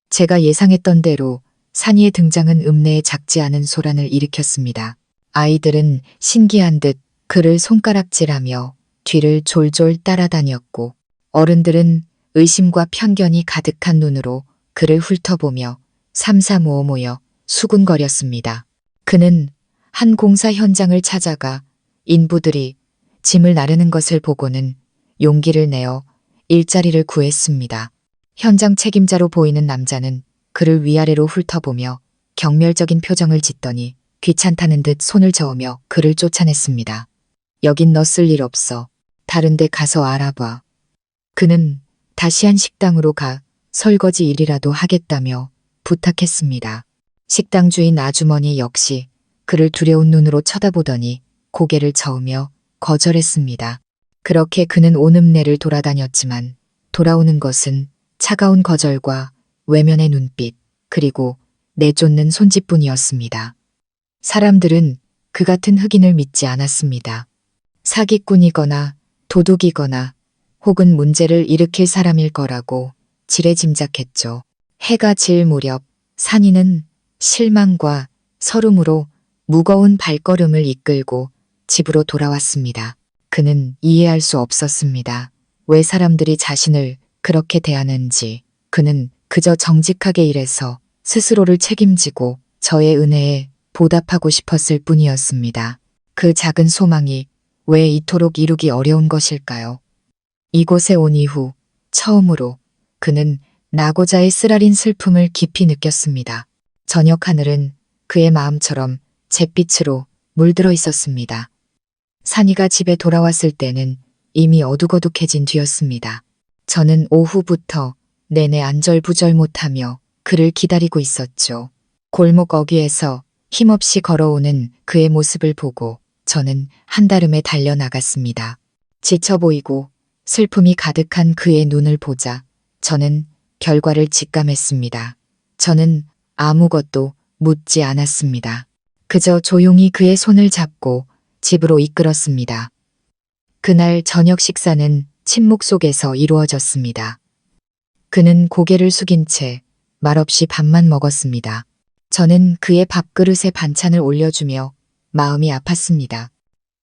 제가 예상했던 대로 산이의 등장은 읍내에 작지 않은 소란을 일으켰습니다. 아이들은 신기한 듯 그를 손가락질하며 뒤를 졸졸 따라다녔고 어른들은 의심과 편견이 가득한 눈으로 그를 훑어보며 삼삼오오 모여 수군거렸습니다. 그는 한 공사 현장을 찾아가 인부들이 짐을 나르는 것을 보고는 용기를 내어 일자리를 구했습니다. 현장 책임자로 보이는 남자는 그를 위아래로 훑어보며 경멸적인 표정을 짓더니 귀찮다는 듯 손을 저으며 그를 쫓아냈습니다. 여긴 너 쓸 일 없어. 다른 데 가서 알아봐. 그는 다시 한 식당으로 가 설거지 일이라도 하겠다며 부탁했습니다. 식당 주인 아주머니 역시 그를 두려운 눈으로 쳐다보더니 고개를 저으며 거절했습니다. 그렇게 그는 온 읍내를 돌아다녔지만 돌아오는 것은 차가운 거절과 외면의 눈빛 그리고 내쫓는 손짓뿐이었습니다. 사람들은 그 같은 흑인을 믿지 않았습니다. 사기꾼이거나 도둑이거나 혹은 문제를 일으킬 사람일 거라고 지레짐작했죠. 해가 질 무렵 산이는 실망과 서름으로 무거운 발걸음을 이끌고 집으로 돌아왔습니다. 그는 이해할 수 없었습니다. 왜 사람들이 자신을 그렇게 대하는지. 그는 그저 정직하게 일해서 스스로를 책임지고 저의 은혜에 보답하고 싶었을 뿐이었습니다. 그 작은 소망이 왜 이토록 이루기 어려운 것일까요? 이곳에 온 이후 처음으로 그는 나고자의 쓰라린 슬픔을 깊이 느꼈습니다. 저녁 하늘은 그의 마음처럼 잿빛으로 물들어 있었습니다. 산이가 집에 돌아왔을 때는 이미 어둑어둑해진 뒤였습니다. 저는 오후부터 내내 안절부절 못하며 그를 기다리고 있었죠. 골목 어귀에서 힘없이 걸어오는 그의 모습을 보고 저는 한달음에 달려나갔습니다. 지쳐 보이고 슬픔이 가득한 그의 눈을 보자 저는 결과를 직감했습니다. 저는 아무것도 묻지 않았습니다. 그저 조용히 그의 손을 잡고 집으로 이끌었습니다. 그날 저녁 식사는 침묵 속에서 이루어졌습니다. 그는 고개를 숙인 채 말없이 밥만 먹었습니다. 저는 그의 밥그릇에 반찬을 올려주며 마음이 아팠습니다.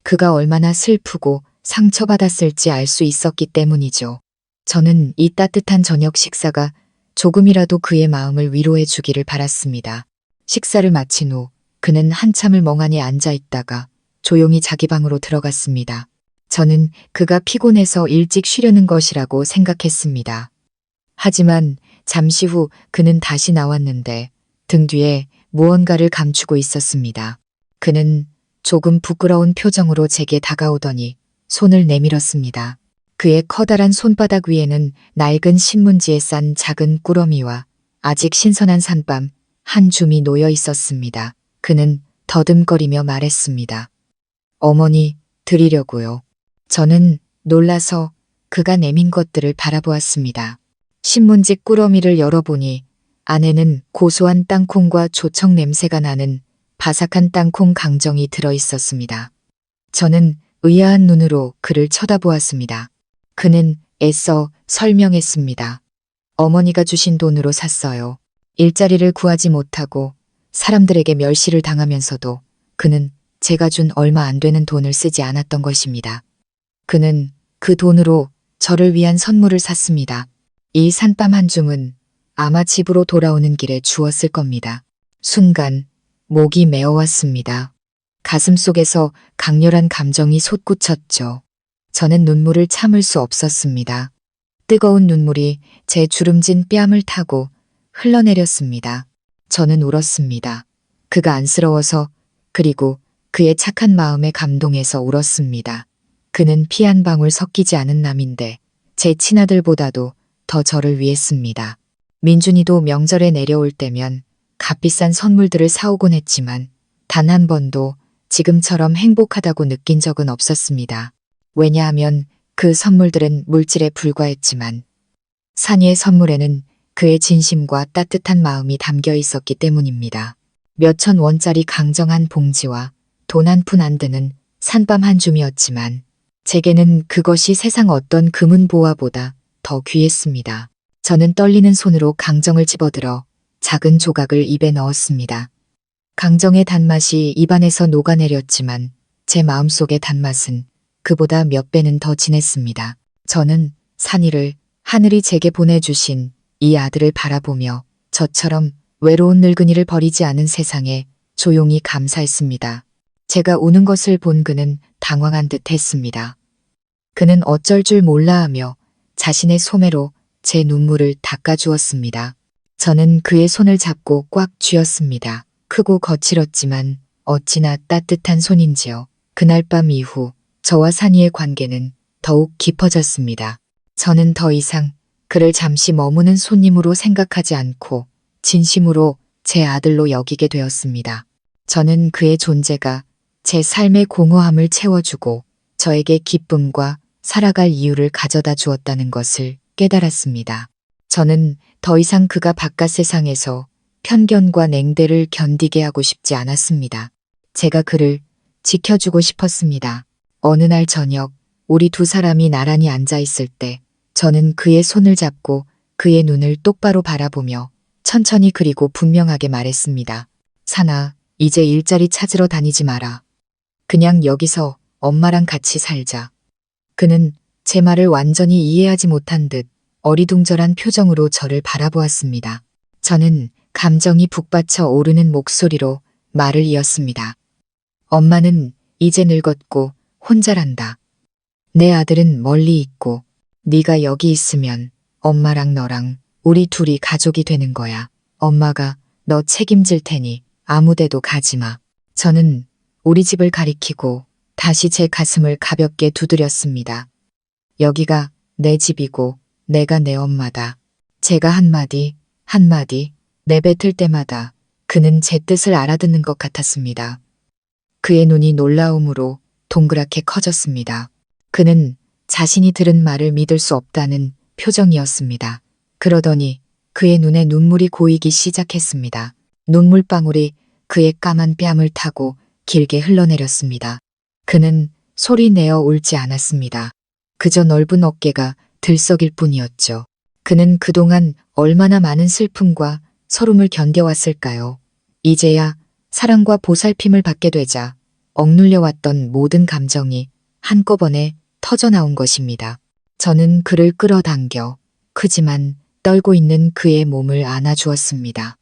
그가 얼마나 슬프고 상처받았을지 알 수 있었기 때문이죠. 저는 이 따뜻한 저녁 식사가 조금이라도 그의 마음을 위로해 주기를 바랐습니다. 식사를 마친 후 그는 한참을 멍하니 앉아 있다가 조용히 자기 방으로 들어갔습니다. 저는 그가 피곤해서 일찍 쉬려는 것이라고 생각했습니다. 하지만 잠시 후 그는 다시 나왔는데 등 뒤에 무언가를 감추고 있었습니다. 그는 조금 부끄러운 표정으로 제게 다가오더니 손을 내밀었습니다. 그의 커다란 손바닥 위에는 낡은 신문지에 싼 작은 꾸러미와 아직 신선한 산밤 한 줌이 놓여 있었습니다. 그는 더듬거리며 말했습니다. 어머니, 드리려고요. 저는 놀라서 그가 내민 것들을 바라보았습니다. 신문지 꾸러미를 열어보니 안에는 고소한 땅콩과 조청 냄새가 나는 바삭한 땅콩 강정이 들어 있었습니다. 저는 의아한 눈으로 그를 쳐다보았습니다. 그는 애써 설명했습니다. 어머니가 주신 돈으로 샀어요. 일자리를 구하지 못하고 사람들에게 멸시를 당하면서도 그는 제가 준 얼마 안 되는 돈을 쓰지 않았던 것입니다. 그는 그 돈으로 저를 위한 선물을 샀습니다. 이 산밤 한 줌은 아마 집으로 돌아오는 길에 주었을 겁니다. 순간 목이 메어왔습니다. 가슴 속에서 강렬한 감정이 솟구쳤죠. 저는 눈물을 참을 수 없었습니다. 뜨거운 눈물이 제 주름진 뺨을 타고 흘러내렸습니다. 저는 울었습니다. 그가 안쓰러워서 그리고 그의 착한 마음에 감동해서 울었습니다. 그는 피 한 방울 섞이지 않은 남인데 제 친아들보다도 더 저를 위했습니다. 민준이도 명절에 내려올 때면 값비싼 선물들을 사오곤 했지만 단 한 번도 지금처럼 행복하다고 느낀 적은 없었습니다. 왜냐하면 그 선물들은 물질에 불과했지만 산이의 선물에는 그의 진심과 따뜻한 마음이 담겨 있었기 때문입니다. 몇천 원짜리 강정한 봉지와 돈 한 푼 안 드는 산밤 한 줌이었지만 제게는 그것이 세상 어떤 금은보화보다 더 귀했습니다. 저는 떨리는 손으로 강정을 집어들어 작은 조각을 입에 넣었습니다. 강정의 단맛이 입안에서 녹아내렸지만 제 마음속의 단맛은 그보다 몇 배는 더 진했습니다. 저는 산이를 하늘이 제게 보내주신 이 아들을 바라보며 저처럼 외로운 늙은이를 버리지 않은 세상에 조용히 감사했습니다. 제가 우는 것을 본 그는 당황한 듯 했습니다. 그는 어쩔 줄 몰라 하며 자신의 소매로 제 눈물을 닦아주었습니다. 저는 그의 손을 잡고 꽉 쥐었습니다. 크고 거칠었지만 어찌나 따뜻한 손인지요. 그날 밤 이후 저와 산이의 관계는 더욱 깊어졌습니다. 저는 더 이상 그를 잠시 머무는 손님으로 생각하지 않고 진심으로 제 아들로 여기게 되었습니다. 저는 그의 존재가 제 삶의 공허함을 채워주고 저에게 기쁨과 살아갈 이유를 가져다 주었다는 것을 깨달았습니다. 저는 더 이상 그가 바깥 세상에서 편견과 냉대를 견디게 하고 싶지 않았습니다. 제가 그를 지켜주고 싶었습니다. 어느 날 저녁 우리 두 사람이 나란히 앉아 있을 때 저는 그의 손을 잡고 그의 눈을 똑바로 바라보며 천천히 그리고 분명하게 말했습니다. 산아, 이제 일자리 찾으러 다니지 마라. 그냥 여기서 엄마랑 같이 살자. 그는 제 말을 완전히 이해하지 못한 듯 어리둥절한 표정으로 저를 바라보았습니다. 저는 감정이 북받쳐 오르는 목소리로 말을 이었습니다. 엄마는 이제 늙었고 혼자란다. 내 아들은 멀리 있고 네가 여기 있으면 엄마랑 너랑 우리 둘이 가족이 되는 거야. 엄마가 너 책임질 테니 아무데도 가지 마. 저는 우리 집을 가리키고 다시 제 가슴을 가볍게 두드렸습니다. 여기가 내 집이고 내가 내 엄마다. 제가 한마디 한마디 내뱉을 때마다 그는 제 뜻을 알아듣는 것 같았습니다. 그의 눈이 놀라움으로 동그랗게 커졌습니다. 그는 자신이 들은 말을 믿을 수 없다는 표정이었습니다. 그러더니 그의 눈에 눈물이 고이기 시작했습니다. 눈물방울이 그의 까만 뺨을 타고 길게 흘러내렸습니다. 그는 소리 내어 울지 않았습니다. 그저 넓은 어깨가 들썩일 뿐이었죠. 그는 그동안 얼마나 많은 슬픔과 서름을 견뎌왔을까요? 이제야 사랑과 보살핌을 받게 되자 억눌려왔던 모든 감정이 한꺼번에 터져나온 것입니다. 저는 그를 끌어당겨 크지만 떨고 있는 그의 몸을 안아주었습니다.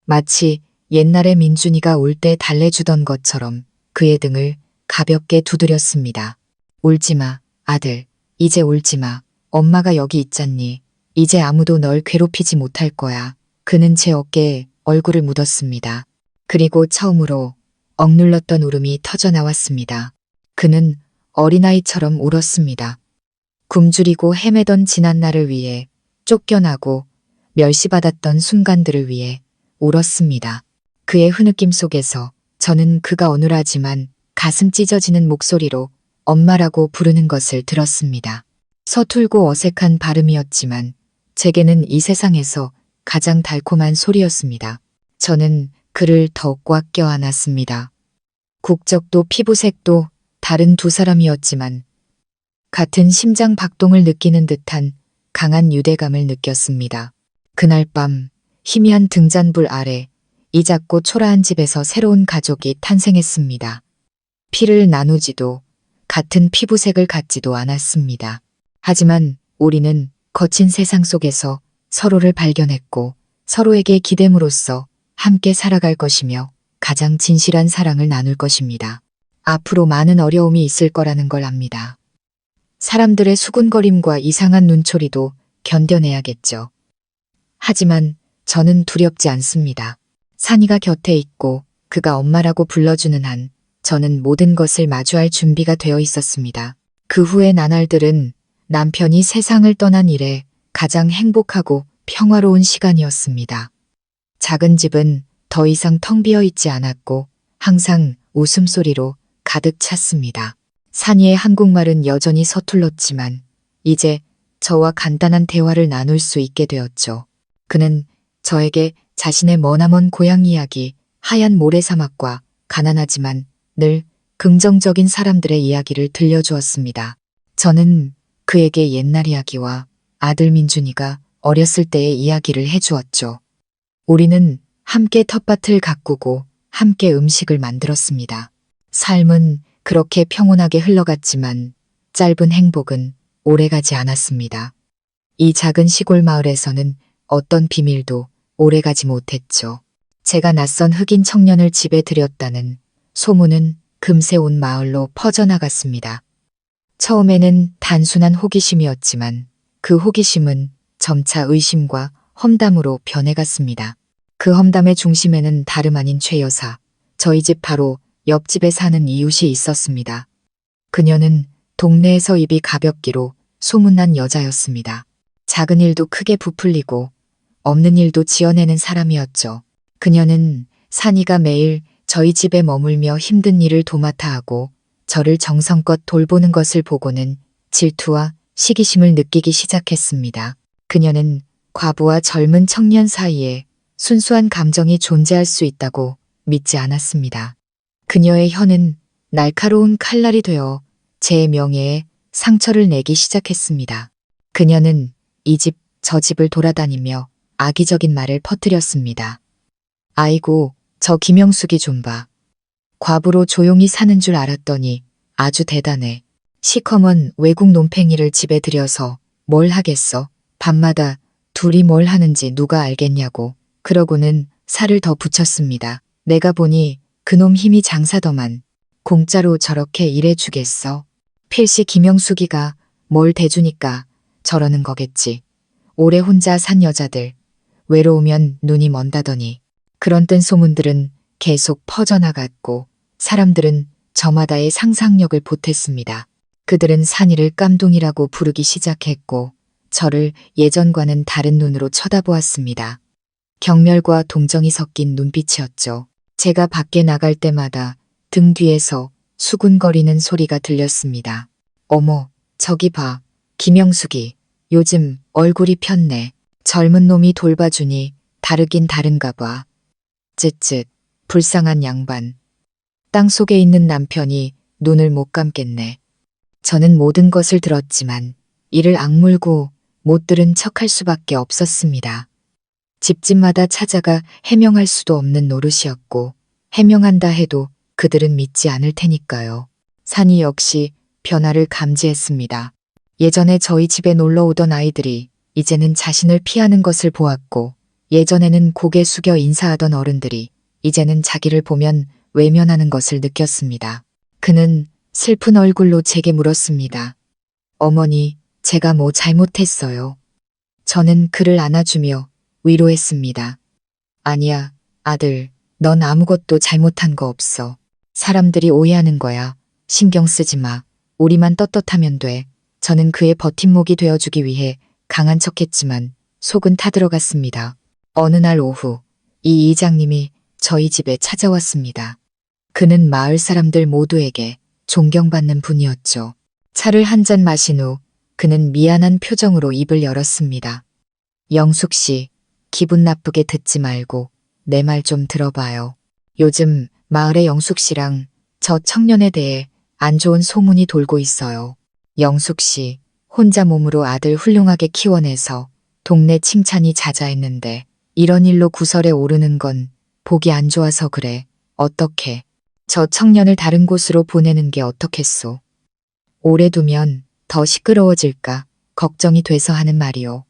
마치 옛날에 민준이가 울 때 달래주던 것처럼 그의 등을 가볍게 두드렸습니다. 울지마, 아들. 이제 울지마. 엄마가 여기 있잖니. 이제 아무도 널 괴롭히지 못할 거야. 그는 제 어깨에 얼굴을 묻었습니다. 그리고 처음으로 억눌렀던 울음이 터져나왔습니다. 그는 어린아이처럼 울었습니다. 굶주리고 헤매던 지난날을 위해, 쫓겨나고 멸시받았던 순간들을 위해 울었습니다. 그의 흐느낌 속에서 저는 그가 어눌하지만 가슴 찢어지는 목소리로 엄마라고 부르는 것을 들었습니다. 서툴고 어색한 발음이었지만 제게는 이 세상에서 가장 달콤한 소리였습니다. 저는 그를 더욱 꽉 껴안았습니다. 국적도 피부색도 다른 두 사람이었지만 같은 심장 박동을 느끼는 듯한 강한 유대감을 느꼈습니다. 그날 밤 희미한 등잔불 아래 이 작고 초라한 집에서 새로운 가족이 탄생했습니다. 피를 나누지도 같은 피부색을 갖지도 않았습니다. 하지만 우리는 거친 세상 속에서 서로를 발견했고 서로에게 기댐으로써 함께 살아갈 것이며 가장 진실한 사랑을 나눌 것입니다. 앞으로 많은 어려움이 있을 거라는 걸 압니다. 사람들의 수군거림과 이상한 눈초리도 견뎌내야겠죠. 하지만 저는 두렵지 않습니다. 산이가 곁에 있고 그가 엄마라고 불러주는 한 저는 모든 것을 마주할 준비가 되어 있었습니다. 그 후의 나날들은 남편이 세상을 떠난 이래 가장 행복하고 평화로운 시간이었습니다. 작은 집은 더 이상 텅 비어 있지 않았고 항상 웃음소리로 가득 찼습니다. 산이의 한국말은 여전히 서툴렀지만 이제 저와 간단한 대화를 나눌 수 있게 되었죠. 그는 저에게 자신의 머나먼 고향 이야기, 하얀 모래사막과 가난하지만 늘 긍정적인 사람들의 이야기를 들려주었습니다. 저는 그에게 옛날 이야기와 아들 민준이가 어렸을 때의 이야기를 해주었죠. 우리는 함께 텃밭을 가꾸고 함께 음식을 만들었습니다. 삶은 그렇게 평온하게 흘러갔지만 짧은 행복은 오래가지 않았습니다. 이 작은 시골 마을에서는 어떤 비밀도 오래가지 못했죠. 제가 낯선 흑인 청년을 집에 들였다는 소문은 금세 온 마을로 퍼져나갔습니다. 처음에는 단순한 호기심이었지만 그 호기심은 점차 의심과 험담으로 변해갔습니다. 그 험담의 중심에는 다름 아닌 최 여사, 저희 집 바로 옆집에 사는 이웃이 있었습니다. 그녀는 동네에서 입이 가볍기로 소문난 여자였습니다. 작은 일도 크게 부풀리고 없는 일도 지어내는 사람이었죠. 그녀는 산이가 매일 저희 집에 머물며 힘든 일을 도맡아 하고 저를 정성껏 돌보는 것을 보고는 질투와 시기심을 느끼기 시작했습니다. 그녀는 과부와 젊은 청년 사이에 순수한 감정이 존재할 수 있다고 믿지 않았습니다. 그녀의 혀는 날카로운 칼날이 되어 제 명예에 상처를 내기 시작했습니다. 그녀는 이 집, 저 집을 돌아다니며 악의적인 말을 퍼뜨렸습니다. 아이고, 저 김영숙이 좀 봐. 과부로 조용히 사는 줄 알았더니 아주 대단해. 시커먼 외국 논팽이를 집에 들여서 뭘 하겠어? 밤마다 둘이 뭘 하는지 누가 알겠냐고. 그러고는 살을 더 붙였습니다. 내가 보니 그놈 힘이 장사더만. 공짜로 저렇게 일해주겠어? 필시 김영숙이가 뭘 대주니까 저러는 거겠지. 오래 혼자 산 여자들, 외로우면 눈이 먼다더니. 그런 뜬 소문들은 계속 퍼져나갔고 사람들은 저마다의 상상력을 보탰습니다. 그들은 산이를 깜둥이라고 부르기 시작했고 저를 예전과는 다른 눈으로 쳐다보았습니다. 경멸과 동정이 섞인 눈빛이었죠. 제가 밖에 나갈 때마다 등 뒤에서 수군거리는 소리가 들렸습니다. 어머, 저기 봐. 김영숙이 요즘 얼굴이 폈네. 젊은 놈이 돌봐주니 다르긴 다른가 봐. 쯧쯧. 불쌍한 양반. 땅 속에 있는 남편이 눈을 못 감겠네. 저는 모든 것을 들었지만 이를 악물고 못 들은 척할 수밖에 없었습니다. 집집마다 찾아가 해명할 수도 없는 노릇이었고 해명한다 해도 그들은 믿지 않을 테니까요. 산이 역시 변화를 감지했습니다. 예전에 저희 집에 놀러 오던 아이들이 이제는 자신을 피하는 것을 보았고 예전에는 고개 숙여 인사하던 어른들이 이제는 자기를 보면 외면하는 것을 느꼈습니다. 그는 슬픈 얼굴로 제게 물었습니다. 어머니, 제가 뭐 잘못했어요? 저는 그를 안아주며 위로했습니다. 아니야, 아들, 넌 아무것도 잘못한 거 없어. 사람들이 오해하는 거야. 신경 쓰지 마. 우리만 떳떳하면 돼. 저는 그의 버팀목이 되어주기 위해 강한 척했지만 속은 타들어갔습니다. 어느 날 오후 이 이장님이 저희 집에 찾아왔습니다. 그는 마을 사람들 모두에게 존경받는 분이었죠. 차를 한 잔 마신 후 그는 미안한 표정으로 입을 열었습니다. 영숙 씨, 기분 나쁘게 듣지 말고 내 말 좀 들어봐요. 요즘 마을의 영숙 씨랑 저 청년에 대해 안 좋은 소문이 돌고 있어요. 영숙 씨, 혼자 몸으로 아들 훌륭하게 키워내서 동네 칭찬이 자자했는데 이런 일로 구설에 오르는 건 보기 안 좋아서 그래. 어떻게? 저 청년을 다른 곳으로 보내는 게 어떻겠소? 오래 두면 더 시끄러워질까 걱정이 돼서 하는 말이오.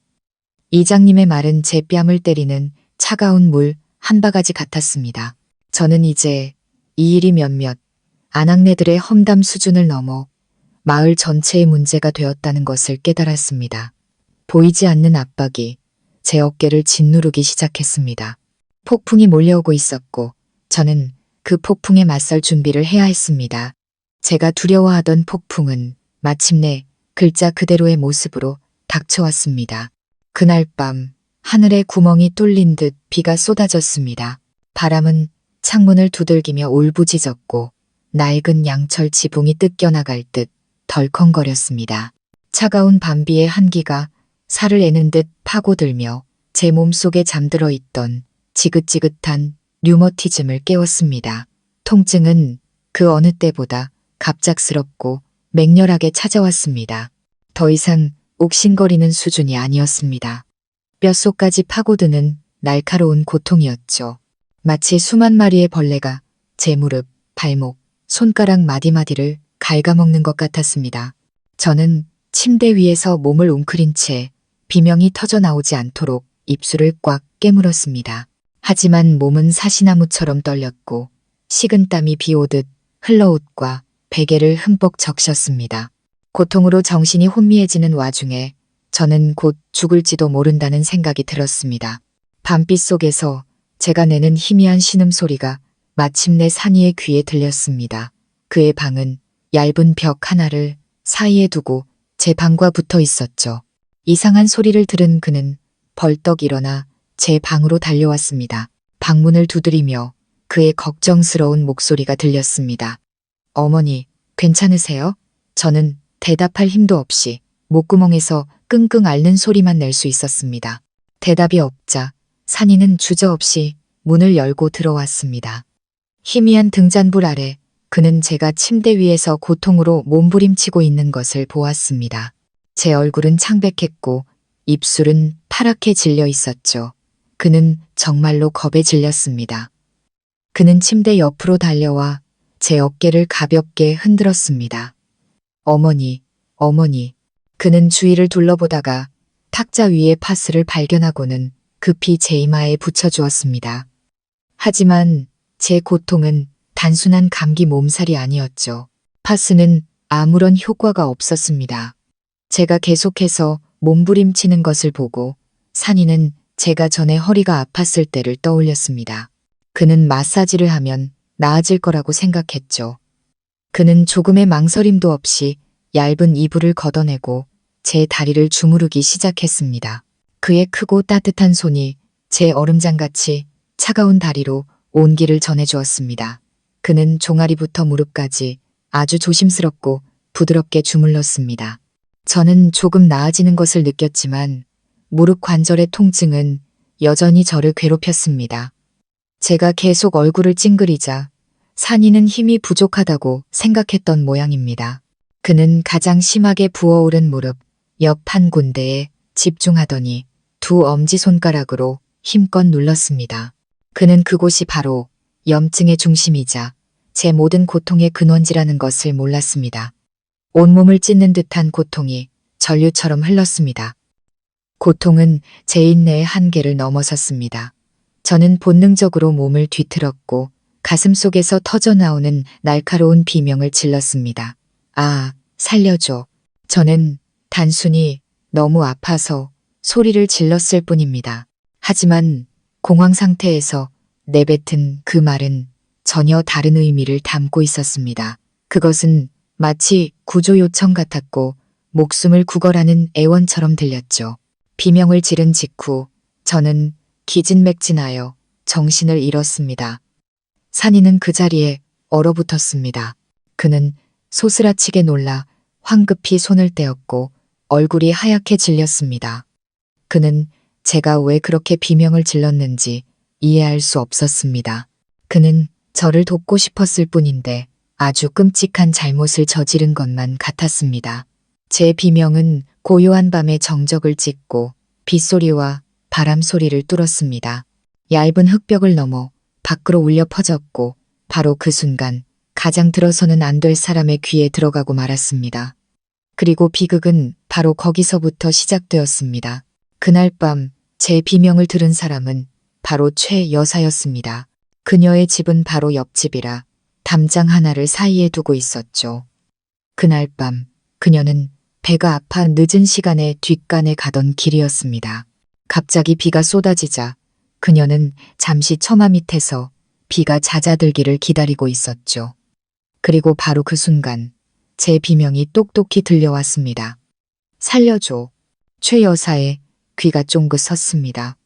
이장님의 말은 제 뺨을 때리는 차가운 물 한 바가지 같았습니다. 저는 이제 이 일이 몇몇 아낙네들의 험담 수준을 넘어 마을 전체의 문제가 되었다는 것을 깨달았습니다. 보이지 않는 압박이 제 어깨를 짓누르기 시작했습니다. 폭풍이 몰려오고 있었고 저는 그 폭풍에 맞설 준비를 해야 했습니다. 제가 두려워하던 폭풍은 마침내 글자 그대로의 모습으로 닥쳐왔습니다. 그날 밤 하늘에 구멍이 뚫린 듯 비가 쏟아졌습니다. 바람은 창문을 두들기며 울부짖었고 낡은 양철 지붕이 뜯겨나갈 듯 덜컹거렸습니다. 차가운 밤비의 한기가 살을 애는 듯 파고들며 제 몸속에 잠들어 있던 지긋지긋한 류머티즘을 깨웠습니다. 통증은 그 어느 때보다 갑작스럽고 맹렬하게 찾아왔습니다. 더 이상 옥신거리는 수준이 아니었습니다. 뼛속까지 파고드는 날카로운 고통이었죠. 마치 수만 마리의 벌레가 제 무릎, 발목, 손가락 마디마디를 갉아먹는 것 같았습니다. 저는 침대 위에서 몸을 웅크린 채 비명이 터져 나오지 않도록 입술을 꽉 깨물었습니다. 하지만 몸은 사시나무처럼 떨렸고 식은땀이 비오듯 흘러옷과 베개를 흠뻑 적셨습니다. 고통으로 정신이 혼미해지는 와중에 저는 곧 죽을지도 모른다는 생각이 들었습니다. 밤빛 속에서 제가 내는 희미한 신음소리가 마침내 산이의 귀에 들렸습니다. 그의 방은 얇은 벽 하나를 사이에 두고 제 방과 붙어 있었죠. 이상한 소리를 들은 그는 벌떡 일어나 제 방으로 달려왔습니다. 방문을 두드리며 그의 걱정스러운 목소리가 들렸습니다. 어머니, 괜찮으세요? 저는 대답할 힘도 없이 목구멍에서 끙끙 앓는 소리만 낼 수 있었습니다. 대답이 없자 산이는 주저없이 문을 열고 들어왔습니다. 희미한 등잔불 아래 그는 제가 침대 위에서 고통으로 몸부림치고 있는 것을 보았습니다. 제 얼굴은 창백했고 입술은 파랗게 질려 있었죠. 그는 정말로 겁에 질렸습니다. 그는 침대 옆으로 달려와 제 어깨를 가볍게 흔들었습니다. 어머니, 어머니. 그는 주위를 둘러보다가 탁자 위에 파스를 발견하고는 급히 제 이마에 붙여주었습니다. 하지만 제 고통은 단순한 감기 몸살이 아니었죠. 파스는 아무런 효과가 없었습니다. 제가 계속해서 몸부림치는 것을 보고 산이는 제가 전에 허리가 아팠을 때를 떠올렸습니다. 그는 마사지를 하면 나아질 거라고 생각했죠. 그는 조금의 망설임도 없이 얇은 이불을 걷어내고 제 다리를 주무르기 시작했습니다. 그의 크고 따뜻한 손이 제 얼음장같이 차가운 다리로 온기를 전해주었습니다. 그는 종아리부터 무릎까지 아주 조심스럽고 부드럽게 주물렀습니다. 저는 조금 나아지는 것을 느꼈지만 무릎 관절의 통증은 여전히 저를 괴롭혔습니다. 제가 계속 얼굴을 찡그리자 산이는 힘이 부족하다고 생각했던 모양입니다. 그는 가장 심하게 부어오른 무릎 옆 한 군데에 집중하더니 두 엄지손가락으로 힘껏 눌렀습니다. 그는 그곳이 바로 염증의 중심이자 제 모든 고통의 근원지라는 것을 몰랐습니다. 온몸을 찢는 듯한 고통이 전류처럼 흘렀습니다. 고통은 제 인내의 한계를 넘어섰습니다. 저는 본능적으로 몸을 뒤틀었고 가슴 속에서 터져나오는 날카로운 비명을 질렀습니다. 아, 살려줘. 저는 단순히 너무 아파서 소리를 질렀을 뿐입니다. 하지만 공황 상태에서 내뱉은 그 말은 전혀 다른 의미를 담고 있었습니다. 그것은 마치 구조 요청 같았고 목숨을 구걸하는 애원처럼 들렸죠. 비명을 지른 직후 저는 기진맥진하여 정신을 잃었습니다. 산이는 그 자리에 얼어붙었습니다. 그는 소스라치게 놀라 황급히 손을 떼었고 얼굴이 하얗게 질렸습니다. 그는 제가 왜 그렇게 비명을 질렀는지 이해할 수 없었습니다. 그는 저를 돕고 싶었을 뿐인데 아주 끔찍한 잘못을 저지른 것만 같았습니다. 제 비명은 고요한 밤의 정적을 찢고 빗소리와 바람 소리를 뚫었습니다. 얇은 흙벽을 넘어 밖으로 울려 퍼졌고 바로 그 순간 가장 들어서는 안 될 사람의 귀에 들어가고 말았습니다. 그리고 비극은 바로 거기서부터 시작되었습니다. 그날 밤 제 비명을 들은 사람은 바로 최 여사였습니다. 그녀의 집은 바로 옆집이라 담장 하나를 사이에 두고 있었죠. 그날 밤 그녀는 배가 아파 늦은 시간에 뒷간에 가던 길이었습니다. 갑자기 비가 쏟아지자 그녀는 잠시 처마 밑에서 비가 잦아들기를 기다리고 있었죠. 그리고 바로 그 순간 제 비명이 똑똑히 들려왔습니다. 살려줘. 최 여사의 귀가 쫑긋 섰습니다.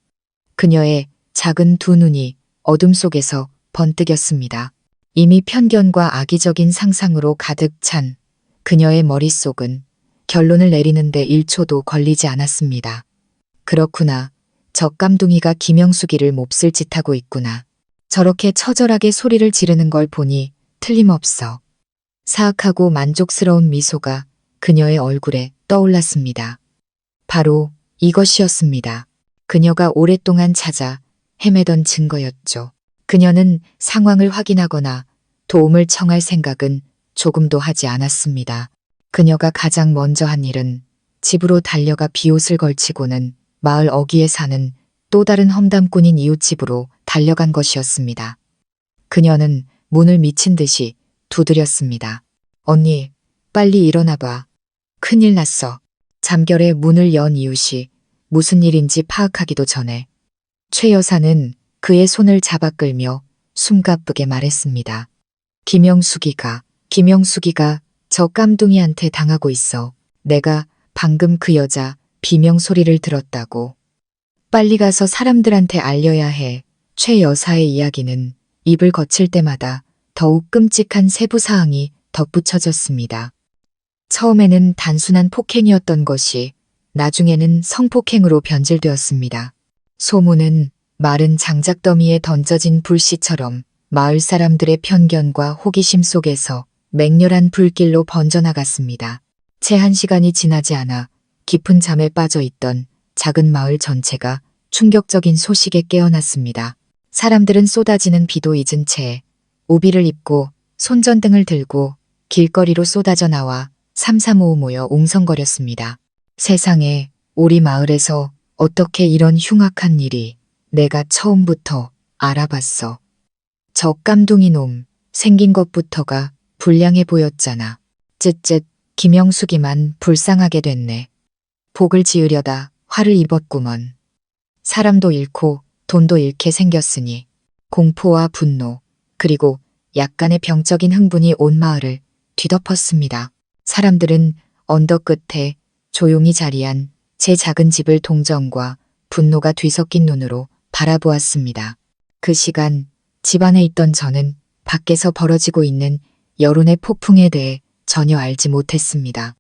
그녀의 작은 두 눈이 어둠 속에서 번뜩였습니다. 이미 편견과 악의적인 상상으로 가득 찬 그녀의 머릿속은 결론을 내리는데 1초도 걸리지 않았습니다. 그렇구나. 젖감둥이가 김영숙이를 몹쓸 짓하고 있구나. 저렇게 처절하게 소리를 지르는 걸 보니 틀림없어. 사악하고 만족스러운 미소가 그녀의 얼굴에 떠올랐습니다. 바로 이것이었습니다. 그녀가 오랫동안 찾아 헤매던 증거였죠. 그녀는 상황을 확인하거나 도움을 청할 생각은 조금도 하지 않았습니다. 그녀가 가장 먼저 한 일은 집으로 달려가 비옷을 걸치고는 마을 어귀에 사는 또 다른 험담꾼인 이웃집으로 달려간 것이었습니다. 그녀는 문을 미친 듯이 두드렸습니다. 언니, 빨리 일어나봐. 큰일 났어. 잠결에 문을 연 이웃이 무슨 일인지 파악하기도 전에 최 여사는 그의 손을 잡아 끌며 숨가쁘게 말했습니다. 김영숙이가 저 깜둥이한테 당하고 있어. 내가 방금 그 여자 비명 소리를 들었다고. 빨리 가서 사람들한테 알려야 해. 최 여사의 이야기는 입을 거칠 때마다 더욱 끔찍한 세부 사항이 덧붙여졌습니다. 처음에는 단순한 폭행이었던 것이 나중에는 성폭행으로 변질되었습니다. 소문은 마른 장작더미에 던져진 불씨처럼 마을 사람들의 편견과 호기심 속에서 맹렬한 불길로 번져나갔습니다. 채 1시간이 지나지 않아 깊은 잠에 빠져 있던 작은 마을 전체가 충격적인 소식에 깨어났습니다. 사람들은 쏟아지는 비도 잊은 채 우비를 입고 손전등을 들고 길거리로 쏟아져 나와 삼삼오오 모여 웅성거렸습니다. 세상에, 우리 마을에서 어떻게 이런 흉악한 일이. 내가 처음부터 알아봤어. 저 깜둥이 놈, 생긴 것부터가 불량해 보였잖아. 쯧쯧, 김영숙이만 불쌍하게 됐네. 복을 지으려다 화를 입었구먼. 사람도 잃고 돈도 잃게 생겼으니 공포와 분노, 그리고 약간의 병적인 흥분이 온 마을을 뒤덮었습니다. 사람들은 언덕 끝에 조용히 자리한 제 작은 집을 동정과 분노가 뒤섞인 눈으로 바라보았습니다. 그 시간 집 안에 있던 저는 밖에서 벌어지고 있는 여론의 폭풍에 대해 전혀 알지 못했습니다.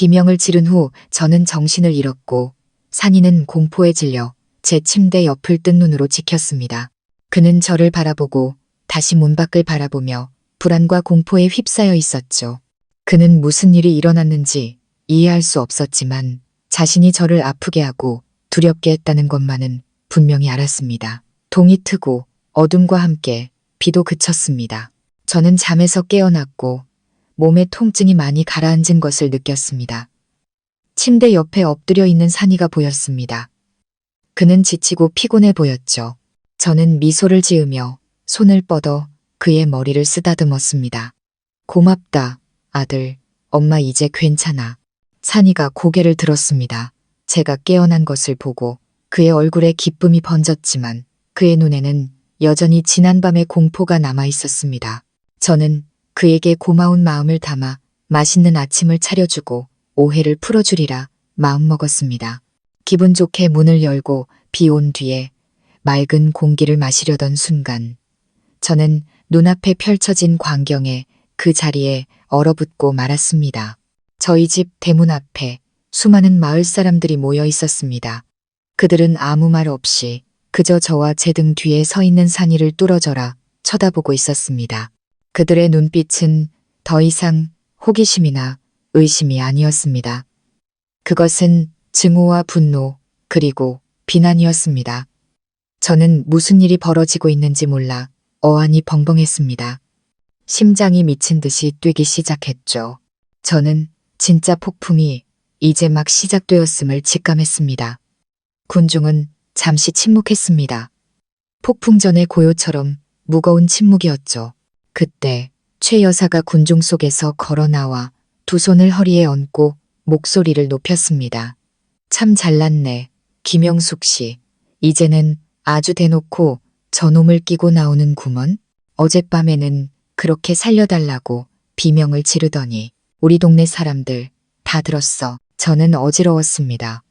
비명을 지른 후 저는 정신을 잃었고 산이는 공포에 질려 제 침대 옆을 뜬 눈으로 지켰습니다. 그는 저를 바라보고 다시 문 밖을 바라보며 불안과 공포에 휩싸여 있었죠. 그는 무슨 일이 일어났는지 이해할 수 없었지만 자신이 저를 아프게 하고 두렵게 했다는 것만은 분명히 알았습니다. 동이 트고 어둠과 함께 비도 그쳤습니다. 저는 잠에서 깨어났고 몸의 통증이 많이 가라앉은 것을 느꼈습니다. 침대 옆에 엎드려 있는 산이가 보였습니다. 그는 지치고 피곤해 보였죠. 저는 미소를 지으며 손을 뻗어 그의 머리를 쓰다듬었습니다. 고맙다, 아들. 엄마 이제 괜찮아. 산이가 고개를 들었습니다. 제가 깨어난 것을 보고 그의 얼굴에 기쁨이 번졌지만 그의 눈에는 여전히 지난밤의 공포가 남아 있었습니다. 저는 그에게 고마운 마음을 담아 맛있는 아침을 차려주고 오해를 풀어주리라 마음먹었습니다. 기분 좋게 문을 열고 비 온 뒤에 맑은 공기를 마시려던 순간 저는 눈앞에 펼쳐진 광경에 그 자리에 얼어붙고 말았습니다. 저희 집 대문 앞에 수많은 마을 사람들이 모여 있었습니다. 그들은 아무 말 없이 그저 저와 제 등 뒤에 서 있는 산이를 뚫어져라 쳐다보고 있었습니다. 그들의 눈빛은 더 이상 호기심이나 의심이 아니었습니다. 그것은 증오와 분노 그리고 비난이었습니다. 저는 무슨 일이 벌어지고 있는지 몰라 어안이 벙벙했습니다. 심장이 미친 듯이 뛰기 시작했죠. 저는 진짜 폭풍이 이제 막 시작되었음을 직감했습니다. 군중은 잠시 침묵했습니다. 폭풍 전의 고요처럼 무거운 침묵이었죠. 그때 최 여사가 군중 속에서 걸어 나와 두 손을 허리에 얹고 목소리를 높였습니다. 참 잘났네, 김영숙 씨. 이제는 아주 대놓고 저놈을 끼고 나오는 구먼? 어젯밤에는 그렇게 살려달라고 비명을 지르더니 우리 동네 사람들 다 들었어. 저는 어지러웠습니다.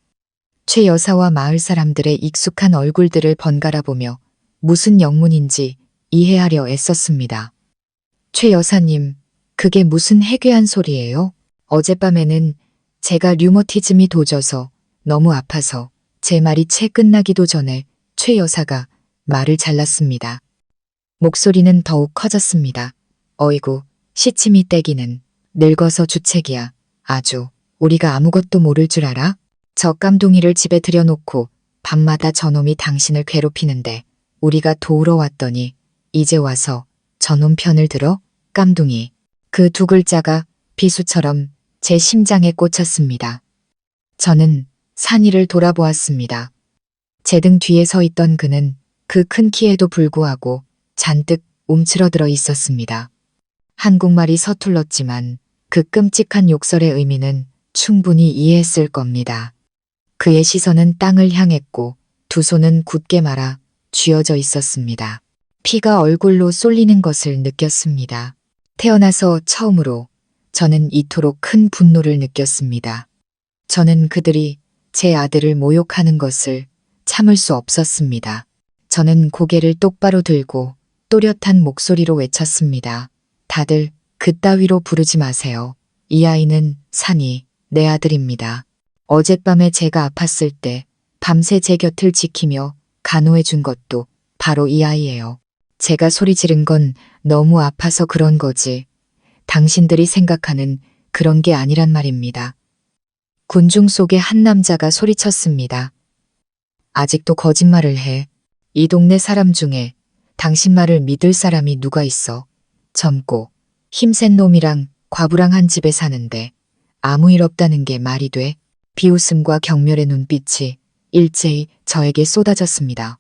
최 여사와 마을 사람들의 익숙한 얼굴들을 번갈아 보며 무슨 영문인지 이해하려 애썼습니다. 최 여사님, 그게 무슨 해괴한 소리예요? 어젯밤에는 제가 류머티즘이 도져서 너무 아파서 제 말이 채 끝나기도 전에 최 여사가 말을 잘랐습니다. 목소리는 더욱 커졌습니다. 어이구, 시치미 떼기는 늙어서 주책이야. 아주 우리가 아무것도 모를 줄 알아? 저 깜둥이를 집에 들여놓고 밤마다 저놈이 당신을 괴롭히는데 우리가 도우러 왔더니 이제 와서 저놈 편을 들어? 깜둥이. 그 두 글자가 비수처럼 제 심장에 꽂혔습니다. 저는 산이를 돌아보았습니다. 제 등 뒤에 서 있던 그는 그 큰 키에도 불구하고 잔뜩 움츠러들어 있었습니다. 한국말이 서툴렀지만 그 끔찍한 욕설의 의미는 충분히 이해했을 겁니다. 그의 시선은 땅을 향했고 두 손은 굳게 말아 쥐어져 있었습니다. 피가 얼굴로 쏠리는 것을 느꼈습니다. 태어나서 처음으로 저는 이토록 큰 분노를 느꼈습니다. 저는 그들이 제 아들을 모욕하는 것을 참을 수 없었습니다. 저는 고개를 똑바로 들고 또렷한 목소리로 외쳤습니다. 다들 그따위로 부르지 마세요. 이 아이는 산이 내 아들입니다. 어젯밤에 제가 아팠을 때 밤새 제 곁을 지키며 간호해 준 것도 바로 이 아이예요. 제가 소리 지른 건 너무 아파서 그런 거지. 당신들이 생각하는 그런 게 아니란 말입니다. 군중 속에 한 남자가 소리쳤습니다. 아직도 거짓말을 해. 이 동네 사람 중에 당신 말을 믿을 사람이 누가 있어. 젊고 힘센 놈이랑 과부랑 한 집에 사는데 아무 일 없다는 게 말이 돼? 비웃음과 경멸의 눈빛이 일제히 저에게 쏟아졌습니다.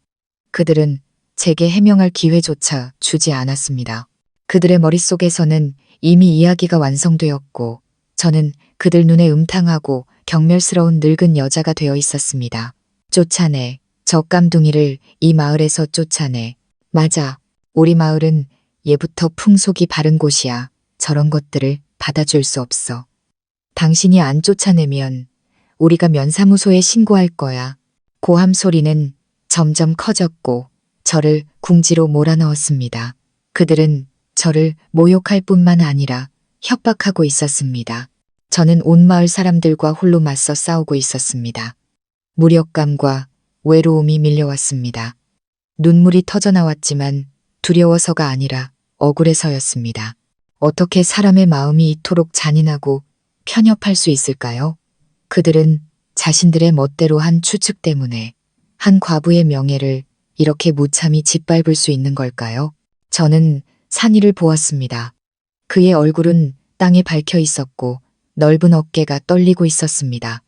그들은 제게 해명할 기회조차 주지 않았습니다. 그들의 머릿속에서는 이미 이야기가 완성되었고 저는 그들 눈에 음탕하고 경멸스러운 늙은 여자가 되어 있었습니다. 쫓아내. 저 깜둥이를 이 마을에서 쫓아내. 맞아. 우리 마을은 예부터 풍속이 바른 곳이야. 저런 것들을 받아줄 수 없어. 당신이 안 쫓아내면 우리가 면사무소에 신고할 거야. 고함 소리는 점점 커졌고 저를 궁지로 몰아넣었습니다. 그들은 저를 모욕할 뿐만 아니라 협박하고 있었습니다. 저는 온 마을 사람들과 홀로 맞서 싸우고 있었습니다. 무력감과 외로움이 밀려왔습니다. 눈물이 터져나왔지만 두려워서가 아니라 억울해서였습니다. 어떻게 사람의 마음이 이토록 잔인하고 편협할 수 있을까요? 그들은 자신들의 멋대로 한 추측 때문에 한 과부의 명예를 이렇게 무참히 짓밟을 수 있는 걸까요? 저는 산이를 보았습니다. 그의 얼굴은 땅에 박혀 있었고 넓은 어깨가 떨리고 있었습니다.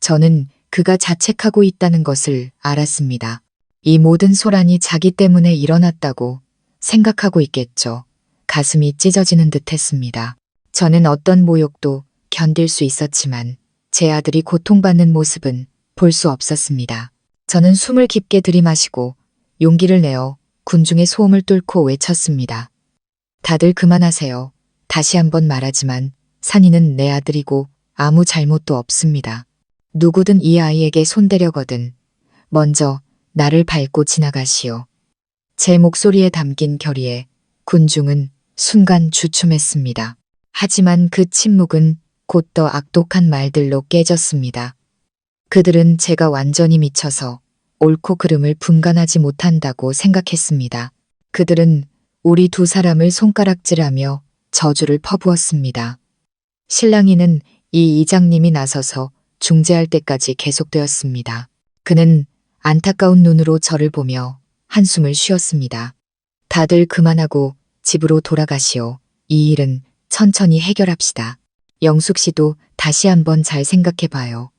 저는 그가 자책하고 있다는 것을 알았습니다. 이 모든 소란이 자기 때문에 일어났다고 생각하고 있겠죠. 가슴이 찢어지는 듯 했습니다. 저는 어떤 모욕도 견딜 수 있었지만 제 아들이 고통받는 모습은 볼 수 없었습니다. 저는 숨을 깊게 들이마시고 용기를 내어 군중의 소음을 뚫고 외쳤습니다. 다들 그만하세요. 다시 한번 말하지만 산이는 내 아들이고 아무 잘못도 없습니다. 누구든 이 아이에게 손대려거든 먼저 나를 밟고 지나가시오. 제 목소리에 담긴 결의에 군중은 순간 주춤했습니다. 하지만 그 침묵은 곧 더 악독한 말들로 깨졌습니다. 그들은 제가 완전히 미쳐서 옳고 그름을 분간하지 못한다고 생각했습니다. 그들은 우리 두 사람을 손가락질하며 저주를 퍼부었습니다. 실랑이는 이 이장님이 나서서 중재할 때까지 계속되었습니다. 그는 안타까운 눈으로 저를 보며 한숨을 쉬었습니다. 다들 그만하고 집으로 돌아가시오. 이 일은 천천히 해결합시다. 영숙 씨도 다시 한번 잘 생각해봐요.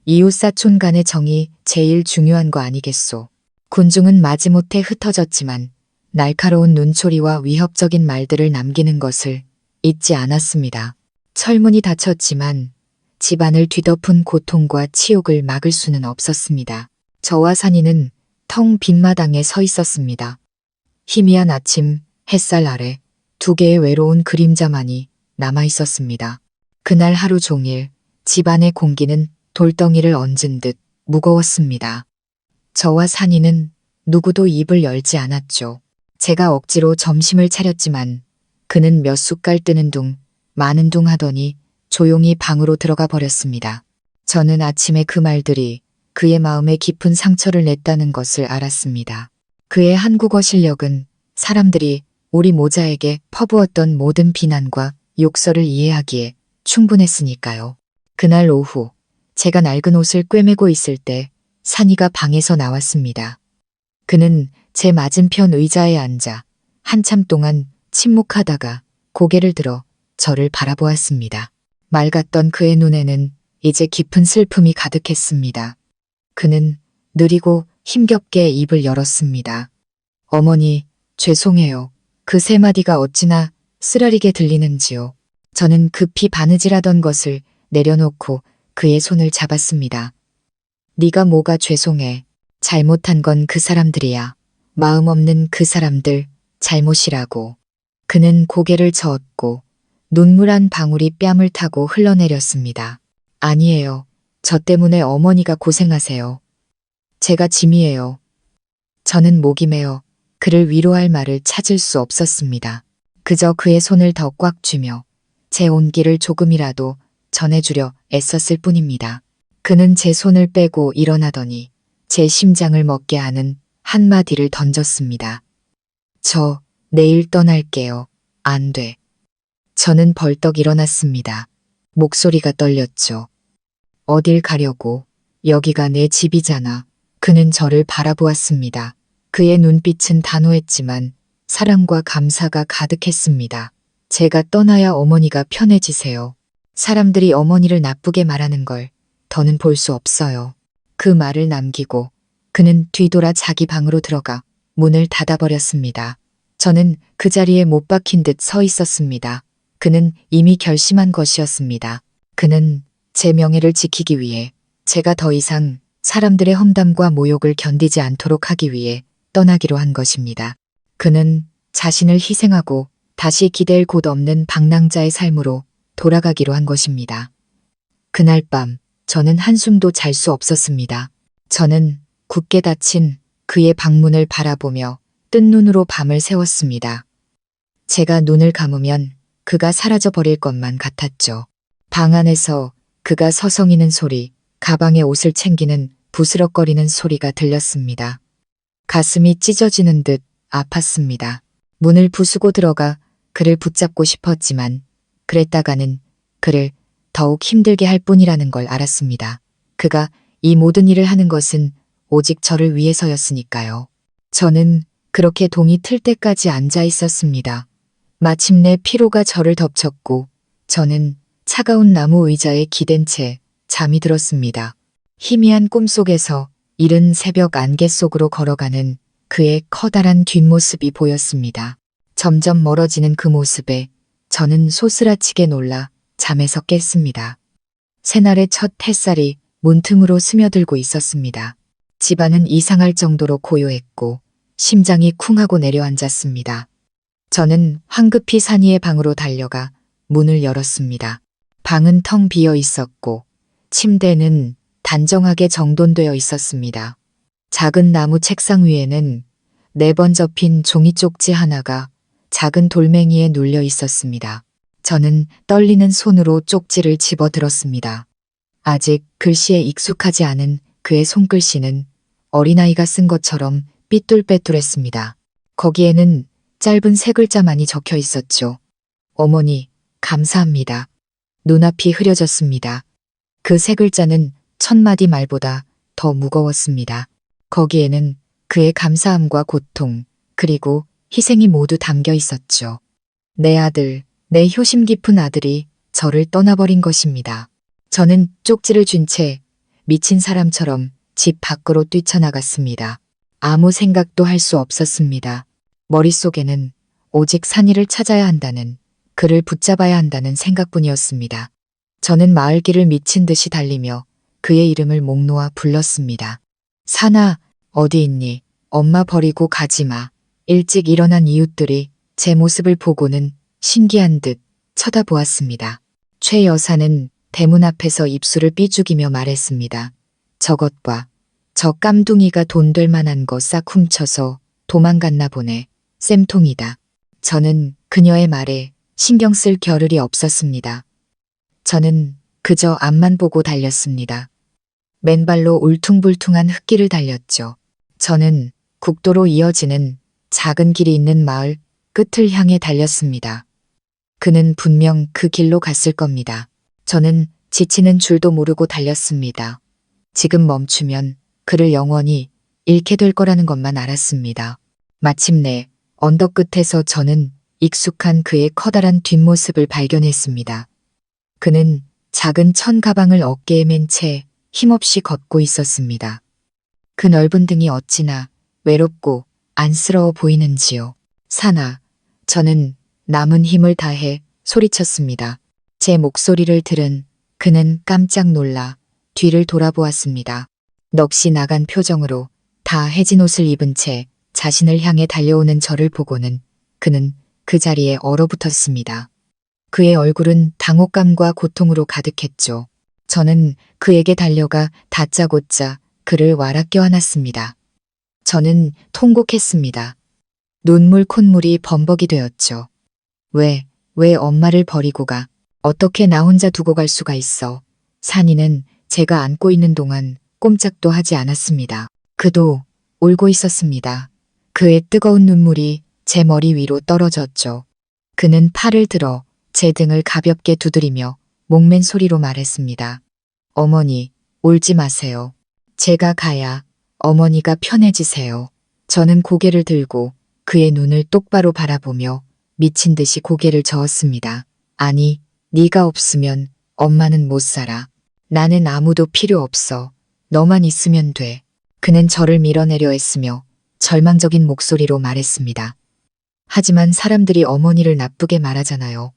이웃사촌 간의 정이 제일 중요한 거 아니겠소. 군중은 마지못해 흩어졌지만 날카로운 눈초리와 위협적인 말들을 남기는 것을 잊지 않았습니다. 철문이 닫혔지만 집안을 뒤덮은 고통과 치욕을 막을 수는 없었습니다. 저와 산이는 텅 빈 마당에 서 있었습니다. 희미한 아침 햇살 아래 두 개의 외로운 그림자만이 남아 있었습니다. 그날 하루 종일 집안의 공기는 돌덩이를 얹은 듯 무거웠습니다. 저와 산이는 누구도 입을 열지 않았죠. 제가 억지로 점심을 차렸지만 그는 몇 숟갈 뜨는 둥 마는 둥 하더니 조용히 방으로 들어가 버렸습니다. 저는 아침에 그 말들이 그의 마음에 깊은 상처를 냈다는 것을 알았습니다. 그의 한국어 실력은 사람들이 우리 모자에게 퍼부었던 모든 비난과 욕설을 이해하기에 충분했으니까요. 그날 오후 제가 낡은 옷을 꿰매고 있을 때 산이가 방에서 나왔습니다. 그는 제 맞은편 의자에 앉아 한참 동안 침묵하다가 고개를 들어 저를 바라보았습니다. 맑았던 그의 눈에는 이제 깊은 슬픔이 가득했습니다. 그는 느리고 힘겹게 입을 열었습니다. 어머니, 죄송해요. 그 세 마디가 어찌나 쓰라리게 들리는지요. 저는 급히 바느질하던 것을 내려놓고 그의 손을 잡았습니다. 네가 뭐가 죄송해. 잘못한 건 그 사람들이야. 마음 없는 그 사람들 잘못이라고. 그는 고개를 저었고 눈물 한 방울이 뺨을 타고 흘러내렸습니다. 아니에요. 저 때문에 어머니가 고생하세요. 제가 짐이에요. 저는 목이 메어 그를 위로할 말을 찾을 수 없었습니다. 그저 그의 손을 더 꽉 쥐며 제 온기를 조금이라도 전해주려 애썼을 뿐입니다. 그는 제 손을 빼고 일어나더니 제 심장을 먹게 하는 한마디를 던졌습니다. 저 내일 떠날게요. 안 돼. 저는 벌떡 일어났습니다. 목소리가 떨렸죠. 어딜 가려고. 여기가 내 집이잖아. 그는 저를 바라보았습니다. 그의 눈빛은 단호했지만 사랑과 감사가 가득했습니다. 제가 떠나야 어머니가 편해지세요. 사람들이 어머니를 나쁘게 말하는 걸 더는 볼 수 없어요. 그 말을 남기고 그는 뒤돌아 자기 방으로 들어가 문을 닫아버렸습니다. 저는 그 자리에 못 박힌 듯 서 있었습니다. 그는 이미 결심한 것이었습니다. 그는 제 명예를 지키기 위해 제가 더 이상 사람들의 험담과 모욕을 견디지 않도록 하기 위해 떠나기로 한 것입니다. 그는 자신을 희생하고 다시 기댈 곳 없는 방랑자의 삶으로 돌아가기로 한 것입니다. 그날 밤 저는 한숨도 잘 수 없었습니다. 저는 굳게 닫힌 그의 방문을 바라보며 뜬 눈으로 밤을 새웠습니다. 제가 눈을 감으면 그가 사라져 버릴 것만 같았죠. 방 안에서 그가 서성이는 소리, 가방에 옷을 챙기는 부스럭거리는 소리가 들렸습니다. 가슴이 찢어지는 듯 아팠습니다. 문을 부수고 들어가 그를 붙잡고 싶었지만 그랬다가는 그를 더욱 힘들게 할 뿐이라는 걸 알았습니다. 그가 이 모든 일을 하는 것은 오직 저를 위해서였으니까요. 저는 그렇게 동이 틀 때까지 앉아 있었습니다. 마침내 피로가 저를 덮쳤고 저는 차가운 나무 의자에 기댄 채 잠이 들었습니다. 희미한 꿈속에서 이른 새벽 안개 속으로 걸어가는 그의 커다란 뒷모습이 보였습니다. 점점 멀어지는 그 모습에 저는 소스라치게 놀라 잠에서 깼습니다. 새날의 첫 햇살이 문틈으로 스며들고 있었습니다. 집안은 이상할 정도로 고요했고 심장이 쿵하고 내려앉았습니다. 저는 황급히 산이의 방으로 달려가 문을 열었습니다. 방은 텅 비어 있었고 침대는 단정하게 정돈되어 있었습니다. 작은 나무 책상 위에는 4번 접힌 종이 쪽지 하나가 작은 돌멩이에 눌려 있었습니다. 저는 떨리는 손으로 쪽지를 집어들었습니다. 아직 글씨에 익숙하지 않은 그의 손글씨는 어린아이가 쓴 것처럼 삐뚤빼뚤했습니다. 거기에는 짧은 3글자만이 적혀 있었죠. 어머니, 감사합니다. 눈앞이 흐려졌습니다. 그 3글자는 1000마디 말보다 더 무거웠습니다. 거기에는 그의 감사함과 고통, 그리고 희생이 모두 담겨 있었죠. 내 아들, 내 효심 깊은 아들이 저를 떠나버린 것입니다. 저는 쪽지를 쥔 채 미친 사람처럼 집 밖으로 뛰쳐나갔습니다. 아무 생각도 할 수 없었습니다. 머릿속에는 오직 산이를 찾아야 한다는, 그를 붙잡아야 한다는 생각뿐이었습니다. 저는 마을길을 미친 듯이 달리며 그의 이름을 목 놓아 불렀습니다. 산아, 어디 있니? 엄마 버리고 가지 마. 일찍 일어난 이웃들이 제 모습을 보고는 신기한 듯 쳐다보았습니다. 최 여사는 대문 앞에서 입술을 삐죽이며 말했습니다. 저것과 저 깜둥이가 돈 될 만한 거 싹 훔쳐서 도망갔나 보네. 쌤통이다. 저는 그녀의 말에 신경 쓸 겨를이 없었습니다. 저는 그저 앞만 보고 달렸습니다. 맨발로 울퉁불퉁한 흙길을 달렸죠. 저는 국도로 이어지는 작은 길이 있는 마을 끝을 향해 달렸습니다. 그는 분명 그 길로 갔을 겁니다. 저는 지치는 줄도 모르고 달렸습니다. 지금 멈추면 그를 영원히 잃게 될 거라는 것만 알았습니다. 마침내 언덕 끝에서 저는 익숙한 그의 커다란 뒷모습을 발견했습니다. 그는 작은 천 가방을 어깨에 맨 채 힘없이 걷고 있었습니다. 그 넓은 등이 어찌나 외롭고 안쓰러워 보이는지요. 산아, 저는 남은 힘을 다해 소리쳤습니다. 제 목소리를 들은 그는 깜짝 놀라 뒤를 돌아보았습니다. 넋이 나간 표정으로 다 해진 옷을 입은 채 자신을 향해 달려오는 저를 보고는 그는 그 자리에 얼어붙었습니다. 그의 얼굴은 당혹감과 고통으로 가득했죠. 저는 그에게 달려가 다짜고짜 그를 와라 껴안았습니다. 저는 통곡했습니다. 눈물 콧물이 범벅이 되었죠. 왜 엄마를 버리고 가? 어떻게 나 혼자 두고 갈 수가 있어? 산이는 제가 안고 있는 동안 꼼짝도 하지 않았습니다. 그도 울고 있었습니다. 그의 뜨거운 눈물이 제 머리 위로 떨어졌죠. 그는 팔을 들어 제 등을 가볍게 두드리며 목맨 소리로 말했습니다. 어머니, 울지 마세요. 제가 가야 어머니가 편해지세요. 저는 고개를 들고 그의 눈을 똑바로 바라보며 미친 듯이 고개를 저었습니다. 아니, 네가 없으면 엄마는 못 살아. 나는 아무도 필요 없어. 너만 있으면 돼. 그는 저를 밀어내려 했으며 절망적인 목소리로 말했습니다. 하지만 사람들이 어머니를 나쁘게 말하잖아요.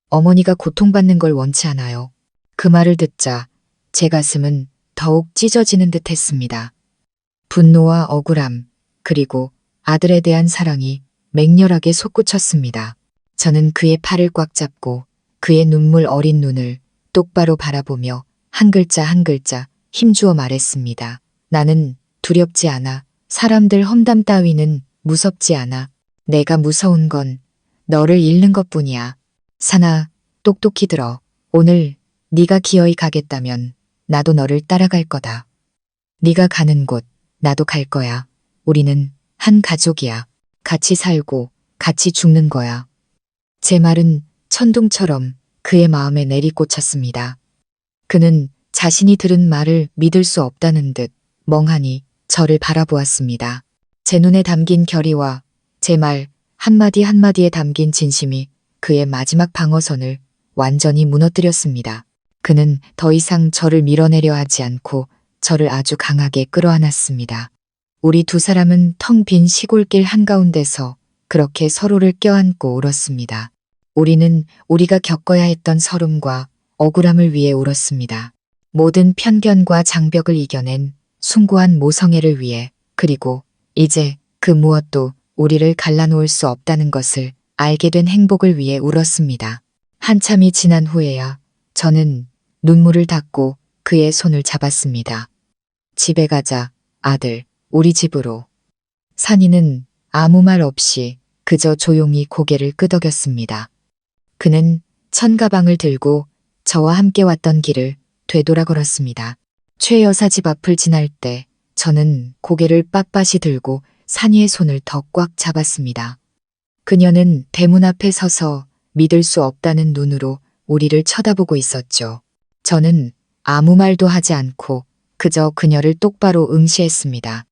어머니가 고통받는 걸 원치 않아요. 그 말을 듣자 제 가슴은 더욱 찢어지는 듯 했습니다. 분노와 억울함, 그리고 아들에 대한 사랑이 맹렬하게 솟구쳤습니다. 저는 그의 팔을 꽉 잡고 그의 눈물 어린 눈을 똑바로 바라보며 한 글자 한 글자 힘주어 말했습니다. 나는 두렵지 않아. 사람들 험담 따위는 무섭지 않아. 내가 무서운 건 너를 잃는 것뿐이야. 산아, 똑똑히 들어. 오늘 네가 기어이 가겠다면 나도 너를 따라갈 거다. 네가 가는 곳 나도 갈 거야. 우리는 한 가족이야. 같이 살고 같이 죽는 거야. 제 말은 천둥처럼 그의 마음에 내리꽂혔습니다. 그는 자신이 들은 말을 믿을 수 없다는 듯 멍하니 저를 바라보았습니다. 제 눈에 담긴 결의와 제 말 한마디 한마디에 담긴 진심이 그의 마지막 방어선을 완전히 무너뜨렸습니다. 그는 더 이상 저를 밀어내려 하지 않고 저를 아주 강하게 끌어안았습니다. 우리 두 사람은 텅 빈 시골길 한가운데서 그렇게 서로를 껴안고 울었습니다. 우리는 우리가 겪어야 했던 서름과 억울함을 위해 울었습니다. 모든 편견과 장벽을 이겨낸 숭고한 모성애를 위해, 그리고 이제 그 무엇도 우리를 갈라놓을 수 없다는 것을 알게 된 행복을 위해 울었습니다. 한참이 지난 후에야 저는 눈물을 닦고 그의 손을 잡았습니다. 집에 가자, 아들, 우리 집으로. 산이는 아무 말 없이 그저 조용히 고개를 끄덕였습니다. 그는 천가방을 들고 저와 함께 왔던 길을 되돌아 걸었습니다. 최 여사 집 앞을 지날 때 저는 고개를 빳빳이 들고 산이의 손을 더 꽉 잡았습니다. 그녀는 대문 앞에 서서 믿을 수 없다는 눈으로 우리를 쳐다보고 있었죠. 저는 아무 말도 하지 않고 그저 그녀를 똑바로 응시했습니다.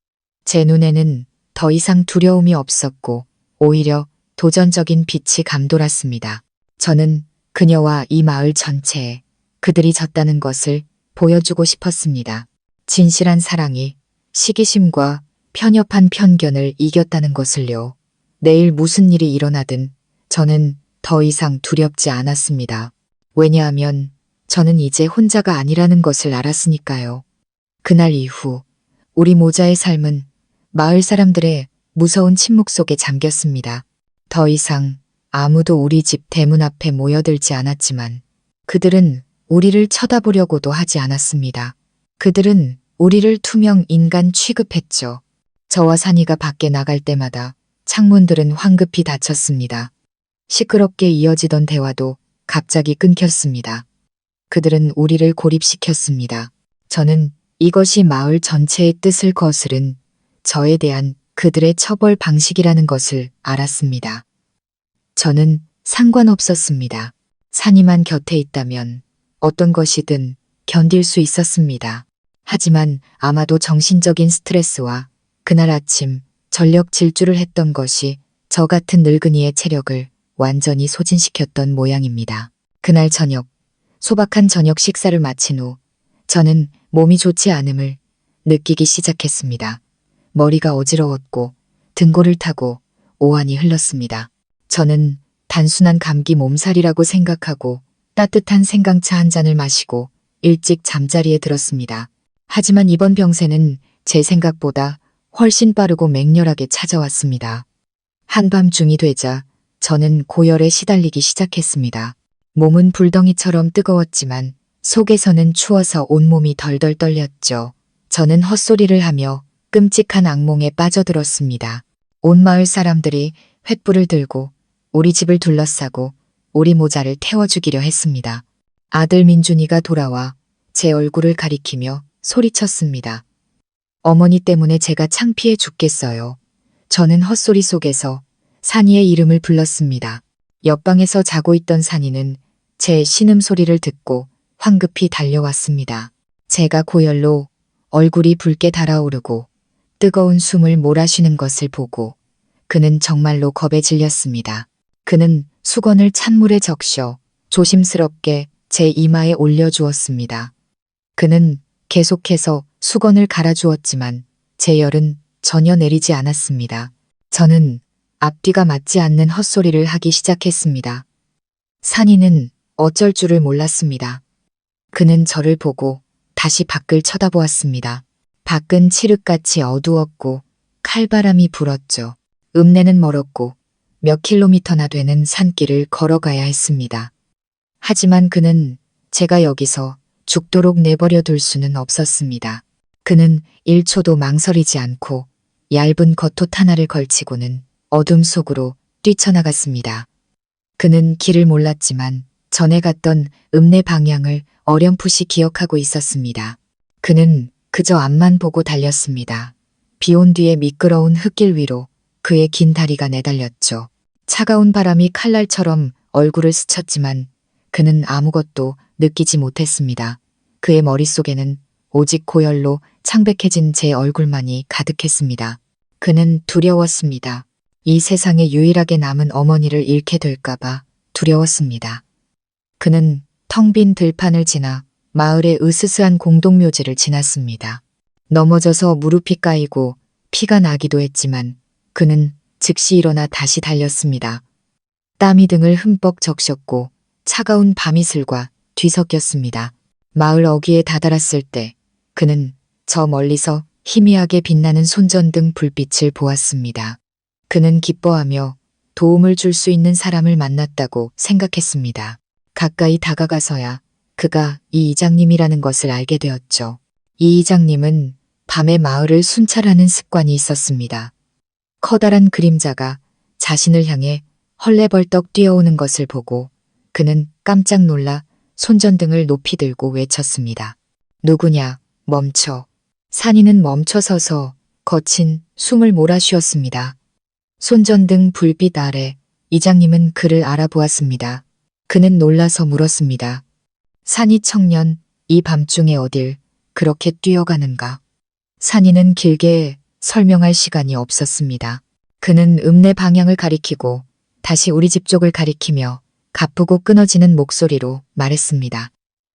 제 눈에는 더 이상 두려움이 없었고 오히려 도전적인 빛이 감돌았습니다. 저는 그녀와 이 마을 전체에 그들이 졌다는 것을 보여주고 싶었습니다. 진실한 사랑이 시기심과 편협한 편견을 이겼다는 것을요. 내일 무슨 일이 일어나든 저는 더 이상 두렵지 않았습니다. 왜냐하면 저는 이제 혼자가 아니라는 것을 알았으니까요. 그날 이후 우리 모자의 삶은 마을 사람들의 무서운 침묵 속에 잠겼습니다. 더 이상 아무도 우리 집 대문 앞에 모여들지 않았지만 그들은 우리를 쳐다보려고도 하지 않았습니다. 그들은 우리를 투명 인간 취급했죠. 저와 산이가 밖에 나갈 때마다 창문들은 황급히 닫혔습니다. 시끄럽게 이어지던 대화도 갑자기 끊겼습니다. 그들은 우리를 고립시켰습니다. 저는 이것이 마을 전체의 뜻을 거스른 저에 대한 그들의 처벌 방식이라는 것을 알았습니다. 저는 상관없었습니다. 산이만 곁에 있다면 어떤 것이든 견딜 수 있었습니다. 하지만 아마도 정신적인 스트레스와 그날 아침 전력 질주를 했던 것이 저 같은 늙은이의 체력을 완전히 소진시켰던 모양입니다. 그날 저녁, 소박한 저녁 식사를 마친 후 저는 몸이 좋지 않음을 느끼기 시작했습니다. 머리가 어지러웠고 등골을 타고 오한이 흘렀습니다. 저는 단순한 감기 몸살이라고 생각하고 따뜻한 생강차 한 잔을 마시고 일찍 잠자리에 들었습니다. 하지만 이번 병세는 제 생각보다 훨씬 빠르고 맹렬하게 찾아왔습니다. 한밤중이 되자 저는 고열에 시달리기 시작했습니다. 몸은 불덩이처럼 뜨거웠지만 속에서는 추워서 온몸이 덜덜 떨렸죠. 저는 헛소리를 하며 끔찍한 악몽에 빠져들었습니다. 온 마을 사람들이 횃불을 들고 우리 집을 둘러싸고 우리 모자를 태워주기려 했습니다. 아들 민준이가 돌아와 제 얼굴을 가리키며 소리쳤습니다. 어머니 때문에 제가 창피해 죽겠어요. 저는 헛소리 속에서 산이의 이름을 불렀습니다. 옆방에서 자고 있던 산이는 제 신음소리를 듣고 황급히 달려왔습니다. 제가 고열로 얼굴이 붉게 달아오르고 뜨거운 숨을 몰아쉬는 것을 보고 그는 정말로 겁에 질렸습니다. 그는 수건을 찬물에 적셔 조심스럽게 제 이마에 올려주었습니다. 그는 계속해서 수건을 갈아주었지만 제 열은 전혀 내리지 않았습니다. 저는 앞뒤가 맞지 않는 헛소리를 하기 시작했습니다. 산이는 어쩔 줄을 몰랐습니다. 그는 저를 보고 다시 밖을 쳐다보았습니다. 밖은 칠흑같이 어두웠고 칼바람이 불었죠. 읍내는 멀었고 몇 킬로미터나 되는 산길을 걸어가야 했습니다. 하지만 그는 제가 여기서 죽도록 내버려 둘 수는 없었습니다. 그는 1초도 망설이지 않고 얇은 겉옷 하나를 걸치고는 어둠 속으로 뛰쳐나갔습니다. 그는 길을 몰랐지만 전에 갔던 읍내 방향을 어렴풋이 기억하고 있었습니다. 그는 그저 앞만 보고 달렸습니다. 비 온 뒤에 미끄러운 흙길 위로 그의 긴 다리가 내달렸죠. 차가운 바람이 칼날처럼 얼굴을 스쳤지만 그는 아무것도 느끼지 못했습니다. 그의 머릿속에는 오직 고열로 창백해진 제 얼굴만이 가득했습니다. 그는 두려웠습니다. 이 세상에 유일하게 남은 어머니를 잃게 될까봐 두려웠습니다. 그는 텅 빈 들판을 지나 마을의 으스스한 공동묘지를 지났습니다. 넘어져서 무릎이 까이고 피가 나기도 했지만 그는 즉시 일어나 다시 달렸습니다. 땀이 등을 흠뻑 적셨고 차가운 밤이슬과 뒤섞였습니다. 마을 어귀에 다다랐을 때 그는 저 멀리서 희미하게 빛나는 손전등 불빛을 보았습니다. 그는 기뻐하며 도움을 줄 수 있는 사람을 만났다고 생각했습니다. 가까이 다가가서야 그가 이 이장님이라는 것을 알게 되었죠. 이 이장님은 밤에 마을을 순찰하는 습관이 있었습니다. 커다란 그림자가 자신을 향해 헐레벌떡 뛰어오는 것을 보고 그는 깜짝 놀라 손전등을 높이 들고 외쳤습니다. 누구냐, 멈춰. 산이는 멈춰서서 거친 숨을 몰아쉬었습니다. 손전등 불빛 아래 이장님은 그를 알아보았습니다. 그는 놀라서 물었습니다. 산이 청년, 이 밤중에 어딜 그렇게 뛰어가는가? 산이는 길게 설명할 시간이 없었습니다. 그는 읍내 방향을 가리키고 다시 우리 집 쪽을 가리키며 가쁘고 끊어지는 목소리로 말했습니다.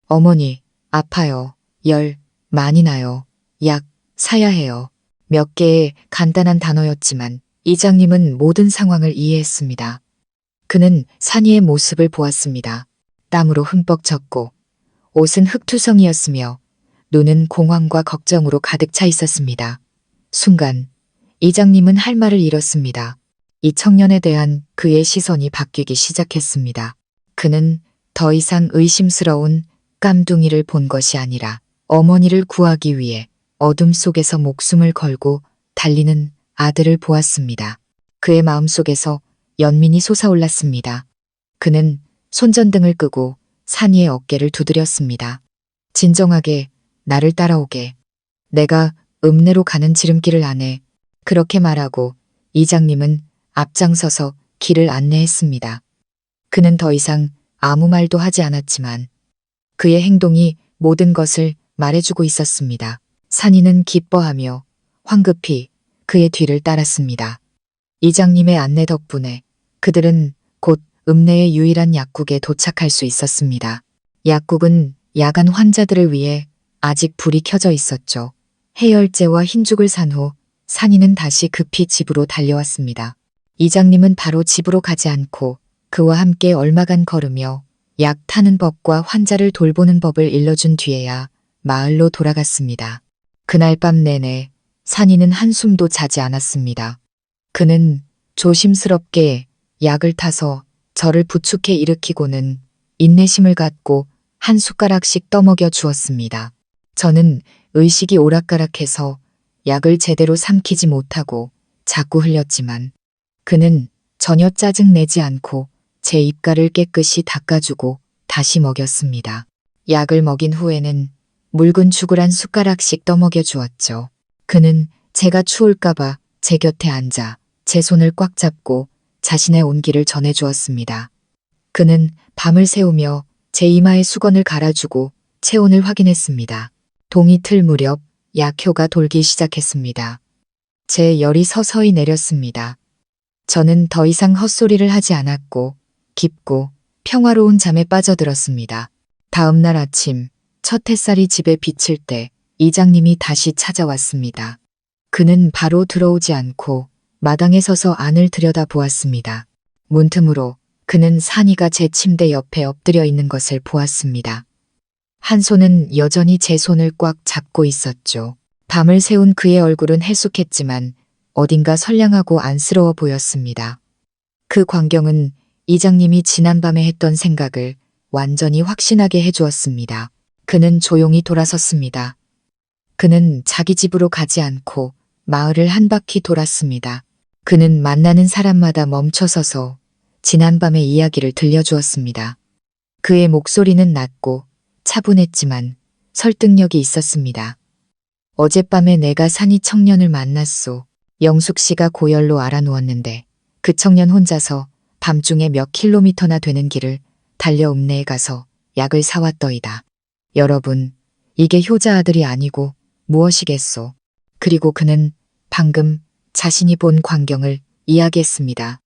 어머니, 아파요. 열 많이 나요. 약 사야 해요. 몇 개의 간단한 단어였지만 이장님은 모든 상황을 이해했습니다. 그는 산이의 모습을 보았습니다. 땀으로 흠뻑 젖고 옷은 흙투성이었으며 눈은 공황과 걱정으로 가득 차 있었습니다. 순간 이장님은 할 말을 잃었습니다. 이 청년에 대한 그의 시선이 바뀌기 시작했습니다. 그는 더 이상 의심스러운 깜둥이를 본 것이 아니라 어머니를 구하기 위해 어둠 속에서 목숨을 걸고 달리는 아들을 보았습니다. 그의 마음속에서 연민이 솟아올랐습니다. 그는 손전등을 끄고 산이의 어깨를 두드렸습니다. 진정하게 나를 따라오게. 내가 읍내로 가는 지름길을 아네. 그렇게 말하고 이장님은 앞장서서 길을 안내했습니다. 그는 더 이상 아무 말도 하지 않았지만 그의 행동이 모든 것을 말해주고 있었습니다. 산이는 기뻐하며 황급히 그의 뒤를 따랐습니다. 이장님의 안내 덕분에 그들은 곧 읍내의 유일한 약국에 도착할 수 있었습니다. 약국은 야간 환자들을 위해 아직 불이 켜져 있었죠. 해열제와 흰죽을 산 후 산이는 다시 급히 집으로 달려왔습니다. 이장님은 바로 집으로 가지 않고 그와 함께 얼마간 걸으며 약 타는 법과 환자를 돌보는 법을 일러준 뒤에야 마을로 돌아갔습니다. 그날 밤 내내 산이는 한숨도 자지 않았습니다. 그는 조심스럽게 약을 타서 저를 부축해 일으키고는 인내심을 갖고 한 숟가락씩 떠먹여 주었습니다. 저는 의식이 오락가락해서 약을 제대로 삼키지 못하고 자꾸 흘렸지만 그는 전혀 짜증내지 않고 제 입가를 깨끗이 닦아주고 다시 먹였습니다. 약을 먹인 후에는 묽은 죽을 한 숟가락씩 떠먹여 주었죠. 그는 제가 추울까봐 제 곁에 앉아 제 손을 꽉 잡고 자신의 온기를 전해주었습니다. 그는 밤을 새우며 제 이마에 수건을 갈아주고 체온을 확인했습니다. 동이 틀 무렵 약효가 돌기 시작했습니다. 제 열이 서서히 내렸습니다. 저는 더 이상 헛소리를 하지 않았고 깊고 평화로운 잠에 빠져들었습니다. 다음 날 아침 첫 햇살이 집에 비칠 때 이장님이 다시 찾아왔습니다. 그는 바로 들어오지 않고 마당에 서서 안을 들여다보았습니다. 문틈으로 그는 산이가 제 침대 옆에 엎드려 있는 것을 보았습니다. 한 손은 여전히 제 손을 꽉 잡고 있었죠. 밤을 새운 그의 얼굴은 해숙했지만 어딘가 선량하고 안쓰러워 보였습니다. 그 광경은 이장님이 지난밤에 했던 생각을 완전히 확신하게 해주었습니다. 그는 조용히 돌아섰습니다. 그는 자기 집으로 가지 않고 마을을 한 바퀴 돌았습니다. 그는 만나는 사람마다 멈춰서서 지난밤의 이야기를 들려주었습니다. 그의 목소리는 낮고 차분했지만 설득력이 있었습니다. 어젯밤에 내가 산이 청년을 만났소. 영숙 씨가 고열로 알아누웠는데 그 청년 혼자서 밤중에 몇 킬로미터나 되는 길을 달려 읍내에 가서 약을 사왔더이다. 여러분, 이게 효자 아들이 아니고 무엇이겠소. 그리고 그는 방금 자신이 본 광경을 이야기했습니다.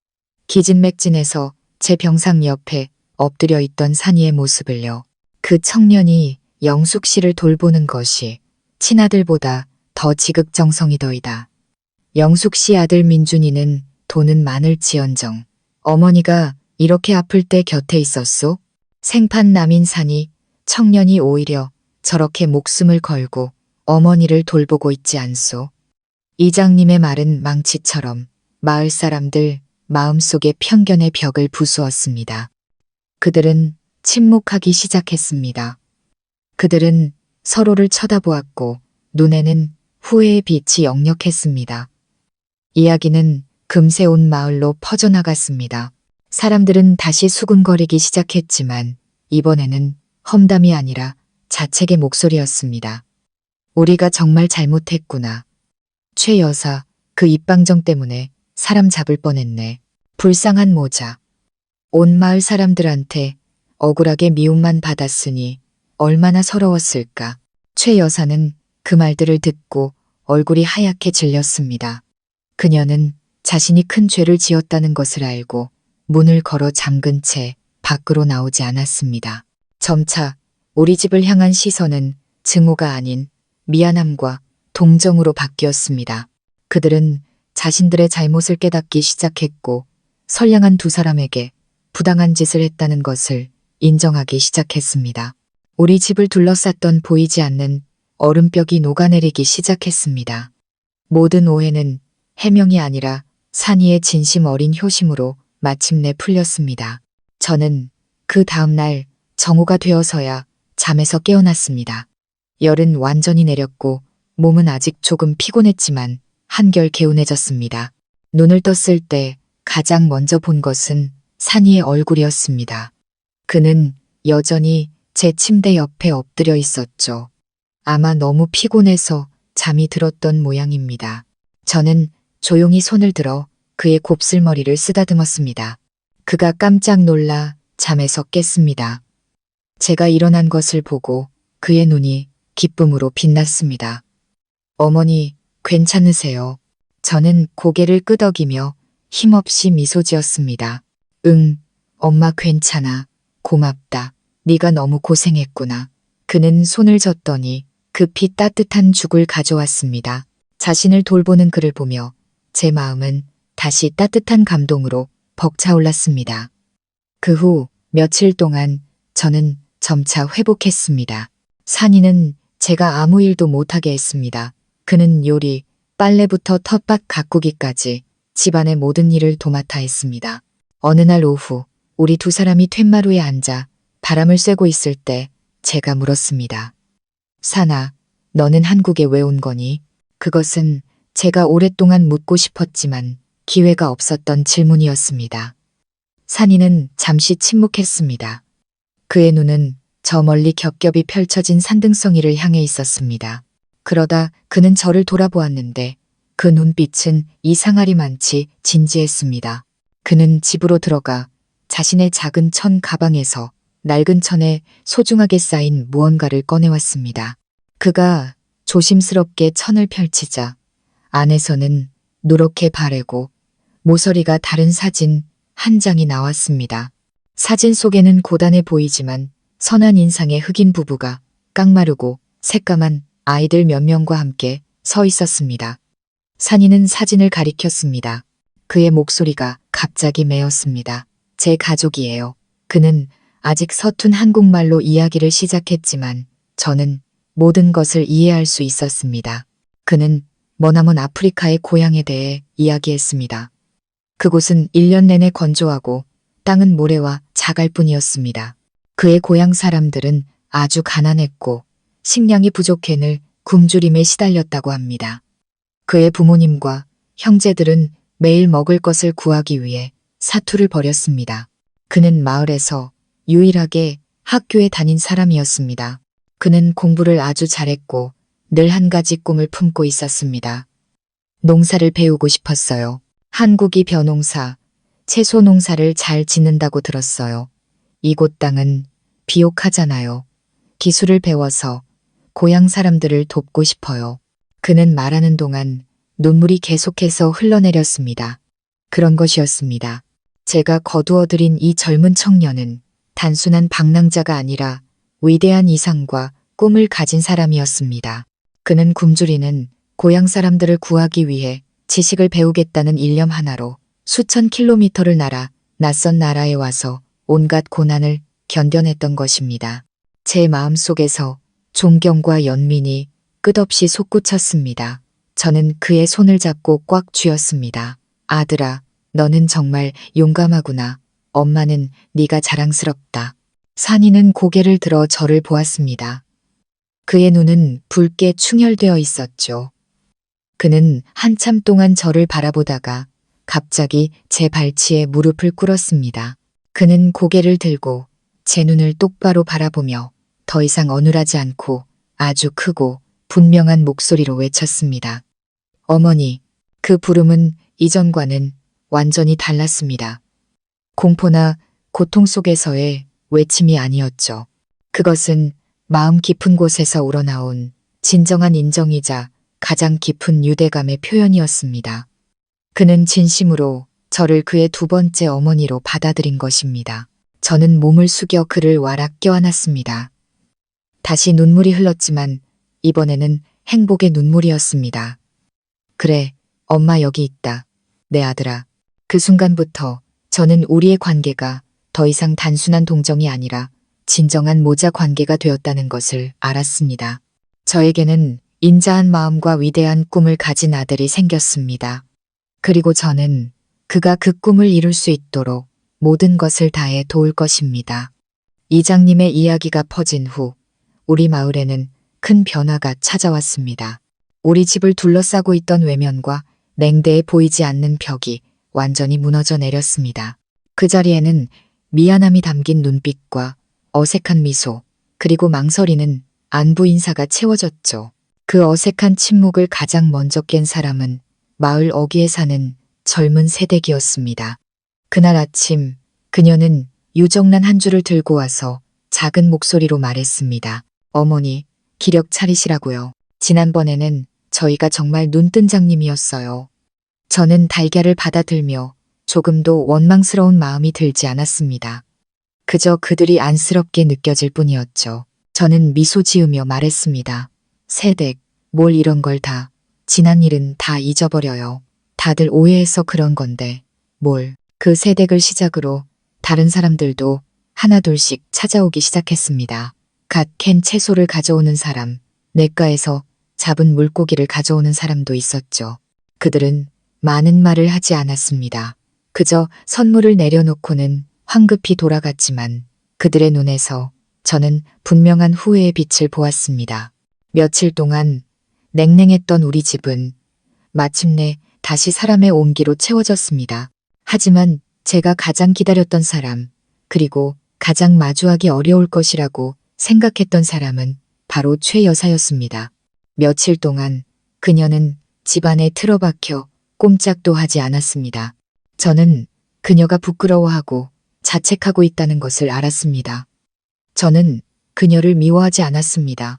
기진맥진해서 제 병상 옆에 엎드려 있던 산이의 모습을요. 그 청년이 영숙 씨를 돌보는 것이 친아들보다 더 지극정성이더이다. 영숙 씨 아들 민준이는 돈은 많을지언정 어머니가 이렇게 아플 때 곁에 있었소? 생판 남인 산이 청년이 오히려 저렇게 목숨을 걸고 어머니를 돌보고 있지 않소. 이장님의 말은 망치처럼 마을 사람들 마음속에 편견의 벽을 부수었습니다. 그들은 침묵하기 시작했습니다. 그들은 서로를 쳐다보았고 눈에는 후회의 빛이 역력했습니다. 이야기는 금세 온 마을로 퍼져나갔습니다. 사람들은 다시 수군거리기 시작했지만 이번에는 험담이 아니라 자책의 목소리였습니다. 우리가 정말 잘못했구나. 최 여사, 그 입방정 때문에 사람 잡을 뻔했네. 불쌍한 모자. 온 마을 사람들한테 억울하게 미움만 받았으니 얼마나 서러웠을까. 최 여사는 그 말들을 듣고 얼굴이 하얗게 질렸습니다. 그녀는 자신이 큰 죄를 지었다는 것을 알고 문을 걸어 잠근 채 밖으로 나오지 않았습니다. 점차 우리 집을 향한 시선은 증오가 아닌 미안함과 동정으로 바뀌었습니다. 그들은 자신들의 잘못을 깨닫기 시작했고 선량한 두 사람에게 부당한 짓을 했다는 것을 인정하기 시작했습니다. 우리 집을 둘러쌌던 보이지 않는 얼음벽이 녹아내리기 시작했습니다. 모든 오해는 해명이 아니라 산이의 진심 어린 효심으로 마침내 풀렸습니다. 저는 그 다음날 정오가 되어서야 잠에서 깨어났습니다. 열은 완전히 내렸고 몸은 아직 조금 피곤했지만 한결 개운해졌습니다. 눈을 떴을 때 가장 먼저 본 것은 산이의 얼굴이었습니다. 그는 여전히 제 침대 옆에 엎드려 있었죠. 아마 너무 피곤해서 잠이 들었던 모양입니다. 저는 조용히 손을 들어 그의 곱슬머리를 쓰다듬었습니다. 그가 깜짝 놀라 잠에서 깼습니다. 제가 일어난 것을 보고 그의 눈이 기쁨으로 빛났습니다. 어머니, 괜찮으세요? 저는 고개를 끄덕이며 힘없이 미소 지었습니다. 응, 엄마 괜찮아. 고맙다. 네가 너무 고생했구나. 그는 손을 젓더니 급히 따뜻한 죽을 가져왔습니다. 자신을 돌보는 그를 보며 제 마음은 다시 따뜻한 감동으로 벅차올랐습니다. 그 후 며칠 동안 저는 점차 회복했습니다. 산이는 제가 아무 일도 못하게 했습니다. 그는 요리, 빨래부터 텃밭 가꾸기까지 집안의 모든 일을 도맡아 했습니다. 어느 날 오후 우리 두 사람이 툇마루에 앉아 바람을 쐬고 있을 때 제가 물었습니다. 산아, 너는 한국에 왜 온 거니? 그것은 제가 오랫동안 묻고 싶었지만 기회가 없었던 질문이었습니다. 산이는 잠시 침묵했습니다. 그의 눈은 저 멀리 겹겹이 펼쳐진 산등성이를 향해 있었습니다. 그러다 그는 저를 돌아보았는데 그 눈빛은 이상하리만치 진지했습니다. 그는 집으로 들어가 자신의 작은 천 가방에서 낡은 천에 소중하게 쌓인 무언가를 꺼내왔습니다. 그가 조심스럽게 천을 펼치자 안에서는 누렇게 바래고 모서리가 다른 사진 한 장이 나왔습니다. 사진 속에는 고단해 보이지만 선한 인상의 흑인 부부가 깡마르고 새까만 아이들 몇 명과 함께 서 있었습니다. 산이는 사진을 가리켰습니다. 그의 목소리가 갑자기 메었습니다. 제 가족이에요. 그는 아직 서툰 한국말로 이야기를 시작했지만 저는 모든 것을 이해할 수 있었습니다. 그는 머나먼 아프리카의 고향에 대해 이야기했습니다. 그곳은 1년 내내 건조하고 땅은 모래와 자갈 뿐이었습니다. 그의 고향 사람들은 아주 가난했고 식량이 부족해 늘 굶주림에 시달렸다고 합니다. 그의 부모님과 형제들은 매일 먹을 것을 구하기 위해 사투를 벌였습니다. 그는 마을에서 유일하게 학교에 다닌 사람이었습니다. 그는 공부를 아주 잘했고 늘 한 가지 꿈을 품고 있었습니다. 농사를 배우고 싶었어요. 한국이 벼농사, 채소 농사를 잘 짓는다고 들었어요. 이곳 땅은 비옥하잖아요. 기술을 배워서 고향 사람들을 돕고 싶어요. 그는 말하는 동안 눈물이 계속해서 흘러내렸습니다. 그런 것이었습니다. 제가 거두어들인 이 젊은 청년은 단순한 방랑자가 아니라 위대한 이상과 꿈을 가진 사람이었습니다. 그는 굶주리는 고향 사람들을 구하기 위해 지식을 배우겠다는 일념 하나로 수천 킬로미터를 날아 낯선 나라에 와서 온갖 고난을 견뎌냈던 것입니다. 제 마음속에서 존경과 연민이 끝없이 솟구쳤습니다. 저는 그의 손을 잡고 꽉 쥐었습니다. 아들아, 너는 정말 용감하구나. 엄마는 네가 자랑스럽다. 산이는 고개를 들어 저를 보았습니다. 그의 눈은 붉게 충혈되어 있었죠. 그는 한참 동안 저를 바라보다가 갑자기 제 발치에 무릎을 꿇었습니다. 그는 고개를 들고 제 눈을 똑바로 바라보며 더 이상 어눌하지 않고 아주 크고 분명한 목소리로 외쳤습니다. 어머니, 그 부름은 이전과는 완전히 달랐습니다. 공포나 고통 속에서의 외침이 아니었죠. 그것은 마음 깊은 곳에서 우러나온 진정한 인정이자 가장 깊은 유대감의 표현이었습니다. 그는 진심으로 저를 그의 두 번째 어머니로 받아들인 것입니다. 저는 몸을 숙여 그를 와락 껴안았습니다. 다시 눈물이 흘렀지만 이번에는 행복의 눈물이었습니다. 그래, 엄마 여기 있다. 내 아들아. 그 순간부터 저는 우리의 관계가 더 이상 단순한 동정이 아니라 진정한 모자 관계가 되었다는 것을 알았습니다. 저에게는 인자한 마음과 위대한 꿈을 가진 아들이 생겼습니다. 그리고 저는 그가 그 꿈을 이룰 수 있도록 모든 것을 다해 도울 것입니다. 이장님의 이야기가 퍼진 후 우리 마을에는 큰 변화가 찾아왔습니다. 우리 집을 둘러싸고 있던 외면과 냉대해 보이지 않는 벽이 완전히 무너져 내렸습니다. 그 자리에는 미안함이 담긴 눈빛과 어색한 미소, 그리고 망설이는 안부 인사가 채워졌죠. 그 어색한 침묵을 가장 먼저 깬 사람은 마을 어귀에 사는 젊은 새댁이었습니다. 그날 아침 그녀는 유정란 한 줄을 들고 와서 작은 목소리로 말했습니다. 어머니, 기력 차리시라고요. 지난번에는 저희가 정말 눈뜬 장님이었어요. 저는 달걀을 받아들며 조금도 원망스러운 마음이 들지 않았습니다. 그저 그들이 안쓰럽게 느껴질 뿐이었죠. 저는 미소 지으며 말했습니다. 새댁, 뭘 이런 걸 다. 지난 일은 다 잊어버려요. 다들 오해해서 그런 건데 뭘. 그 새댁을 시작으로 다른 사람들도 하나둘씩 찾아오기 시작했습니다. 갓 캔 채소를 가져오는 사람, 냇가에서 잡은 물고기를 가져오는 사람도 있었죠. 그들은 많은 말을 하지 않았습니다. 그저 선물을 내려놓고는 황급히 돌아갔지만 그들의 눈에서 저는 분명한 후회의 빛을 보았습니다. 며칠 동안 냉랭했던 우리 집은 마침내 다시 사람의 온기로 채워졌습니다. 하지만 제가 가장 기다렸던 사람, 그리고 가장 마주하기 어려울 것이라고 생각했던 사람은 바로 최 여사였습니다. 며칠 동안 그녀는 집안에 틀어박혀 꼼짝도 하지 않았습니다. 저는 그녀가 부끄러워하고 자책하고 있다는 것을 알았습니다. 저는 그녀를 미워하지 않았습니다.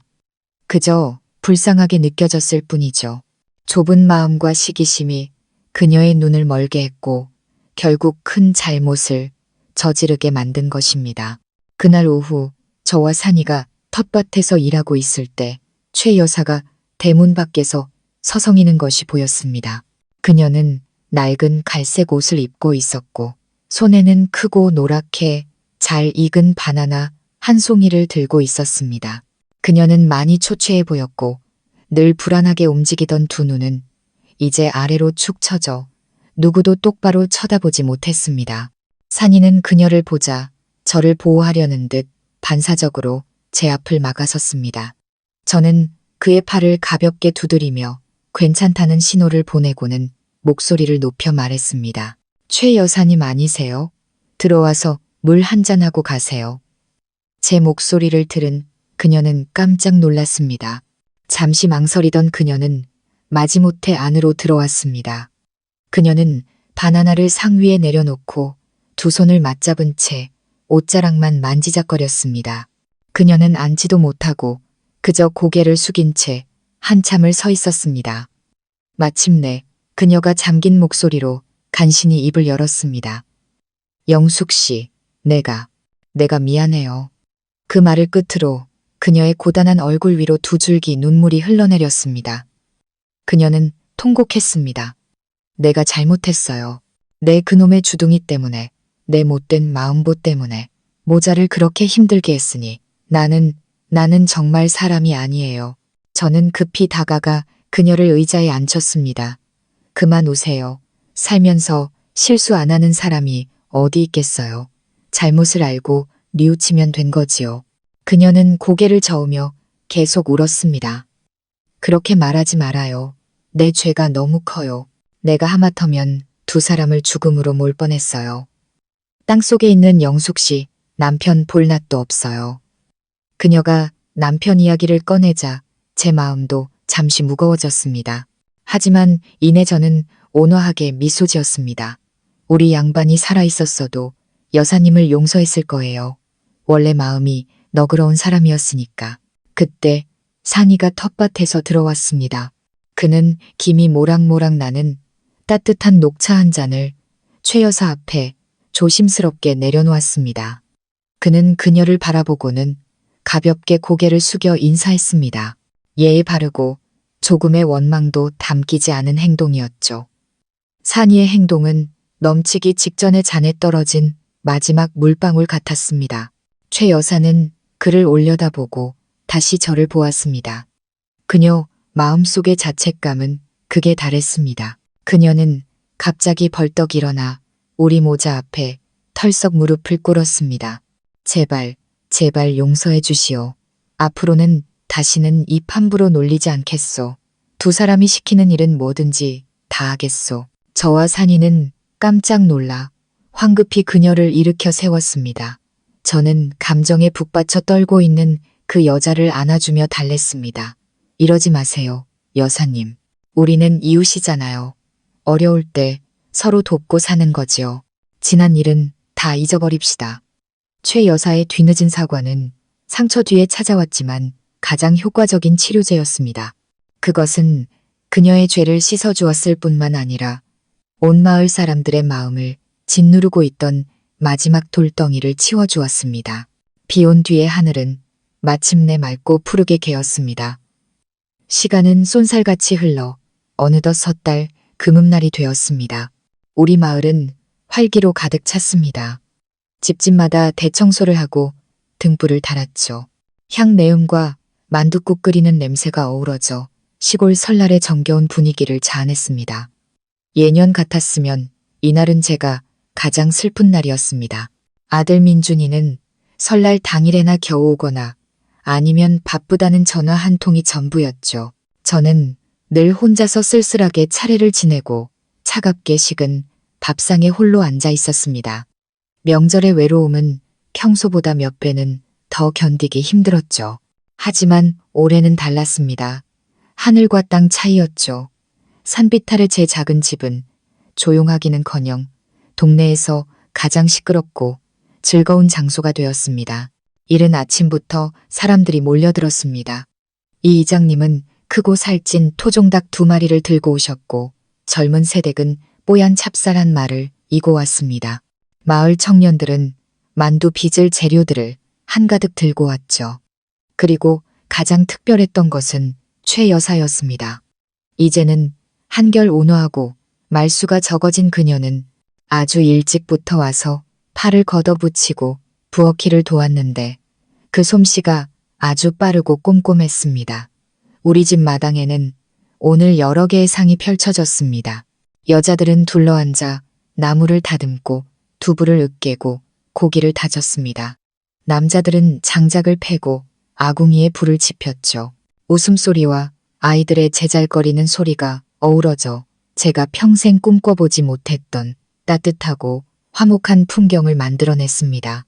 그저 불쌍하게 느껴졌을 뿐이죠. 좁은 마음과 시기심이 그녀의 눈을 멀게 했고 결국 큰 잘못을 저지르게 만든 것입니다. 그날 오후 저와 산이가 텃밭에서 일하고 있을 때 최 여사가 대문 밖에서 서성이는 것이 보였습니다. 그녀는 낡은 갈색 옷을 입고 있었고 손에는 크고 노랗게 잘 익은 바나나 한 송이를 들고 있었습니다. 그녀는 많이 초췌해 보였고 늘 불안하게 움직이던 두 눈은 이제 아래로 축 처져 누구도 똑바로 쳐다보지 못했습니다. 산이는 그녀를 보자 저를 보호하려는 듯 반사적으로 제 앞을 막아섰습니다. 저는 그의 팔을 가볍게 두드리며 괜찮다는 신호를 보내고는 목소리를 높여 말했습니다. 최 여사님 아니세요? 들어와서 물 한잔하고 가세요. 제 목소리를 들은 그녀는 깜짝 놀랐습니다. 잠시 망설이던 그녀는 마지못해 안으로 들어왔습니다. 그녀는 바나나를 상위에 내려놓고 두 손을 맞잡은 채 옷자락만 만지작거렸습니다. 그녀는 앉지도 못하고 그저 고개를 숙인 채 한참을 서 있었습니다. 마침내 그녀가 잠긴 목소리로 간신히 입을 열었습니다. 영숙 씨, 내가 미안해요. 그 말을 끝으로 그녀의 고단한 얼굴 위로 두 줄기 눈물이 흘러내렸습니다. 그녀는 통곡했습니다. 내가 잘못했어요. 내 그놈의 주둥이 때문에, 내 못된 마음보 때문에 모자를 그렇게 힘들게 했으니 나는 정말 사람이 아니에요. 저는 급히 다가가 그녀를 의자에 앉혔습니다. 그만 우세요. 살면서 실수 안 하는 사람이 어디 있겠어요. 잘못을 알고 뉘우치면 된 거지요. 그녀는 고개를 저으며 계속 울었습니다. 그렇게 말하지 말아요. 내 죄가 너무 커요. 내가 하마터면 두 사람을 죽음으로 몰 뻔했어요. 땅속에 있는 영숙 씨, 남편 볼 낯도 없어요. 그녀가 남편 이야기를 꺼내자 제 마음도 잠시 무거워졌습니다. 하지만 이내 저는 온화하게 미소 지었습니다. 우리 양반이 살아있었어도 여사님을 용서했을 거예요. 원래 마음이 너그러운 사람이었으니까. 그때 산이가 텃밭에서 들어왔습니다. 그는 김이 모락모락 나는 따뜻한 녹차 한 잔을 최 여사 앞에 조심스럽게 내려놓았습니다. 그는 그녀를 바라보고는 가볍게 고개를 숙여 인사했습니다. 예의 바르고 조금의 원망도 담기지 않은 행동이었죠. 산이의 행동은 넘치기 직전에 잔에 떨어진 마지막 물방울 같았습니다. 최 여사는 그를 올려다보고 다시 저를 보았습니다. 그녀 마음속의 자책감은 극에 달했습니다. 그녀는 갑자기 벌떡 일어나 우리 모자 앞에 털썩 무릎을 꿇었습니다. 제발 용서해 주시오. 앞으로는 다시는 입 함부로 놀리지 않겠소. 두 사람이 시키는 일은 뭐든지 다 하겠소. 저와 산이는 깜짝 놀라 황급히 그녀를 일으켜 세웠습니다. 저는 감정에 북받쳐 떨고 있는 그 여자를 안아주며 달랬습니다. 이러지 마세요, 여사님. 우리는 이웃이잖아요. 어려울 때 서로 돕고 사는 거지요. 지난 일은 다 잊어버립시다. 최 여사의 뒤늦은 사과는 상처 뒤에 찾아왔지만 가장 효과적인 치료제였습니다. 그것은 그녀의 죄를 씻어주었을 뿐만 아니라 온 마을 사람들의 마음을 짓누르고 있던 마지막 돌덩이를 치워주었습니다. 비 온 뒤의 하늘은 마침내 맑고 푸르게 개었습니다. 시간은 쏜살같이 흘러 어느덧 섣달 금음날이 되었습니다. 우리 마을은 활기로 가득 찼습니다. 집집마다 대청소를 하고 등불을 달았죠. 향내음과 만둣국 끓이는 냄새가 어우러져 시골 설날의 정겨운 분위기를 자아냈습니다. 예년 같았으면 이날은 제가 가장 슬픈 날이었습니다. 아들 민준이는 설날 당일에나 겨우 오거나 아니면 바쁘다는 전화 한 통이 전부였죠. 저는 늘 혼자서 쓸쓸하게 차례를 지내고 차갑게 식은 밥상에 홀로 앉아 있었습니다. 명절의 외로움은 평소보다 몇 배는 더 견디기 힘들었죠. 하지만 올해는 달랐습니다. 하늘과 땅 차이였죠. 산빛 아래 제 작은 집은 조용하기는커녕 동네에서 가장 시끄럽고 즐거운 장소가 되었습니다. 이른 아침부터 사람들이 몰려들었습니다. 이 이장님은 크고 살찐 토종닭 2마리를 들고 오셨고 젊은 세댁은 뽀얀 찹쌀 한 말을 이고 왔습니다. 마을 청년들은 만두 빚을 재료들을 한가득 들고 왔죠. 그리고 가장 특별했던 것은 최 여사였습니다. 이제는 한결 온화하고 말수가 적어진 그녀는 아주 일찍부터 와서 팔을 걷어붙이고 부엌일을 도왔는데 그 솜씨가 아주 빠르고 꼼꼼했습니다. 우리 집 마당에는 오늘 여러 개의 상이 펼쳐졌습니다. 여자들은 둘러앉아 나무를 다듬고 두부를 으깨고 고기를 다졌습니다. 남자들은 장작을 패고 아궁이에 불을 지폈죠. 웃음소리와 아이들의 제잘거리는 소리가 어우러져 제가 평생 꿈꿔보지 못했던 따뜻하고 화목한 풍경을 만들어냈습니다.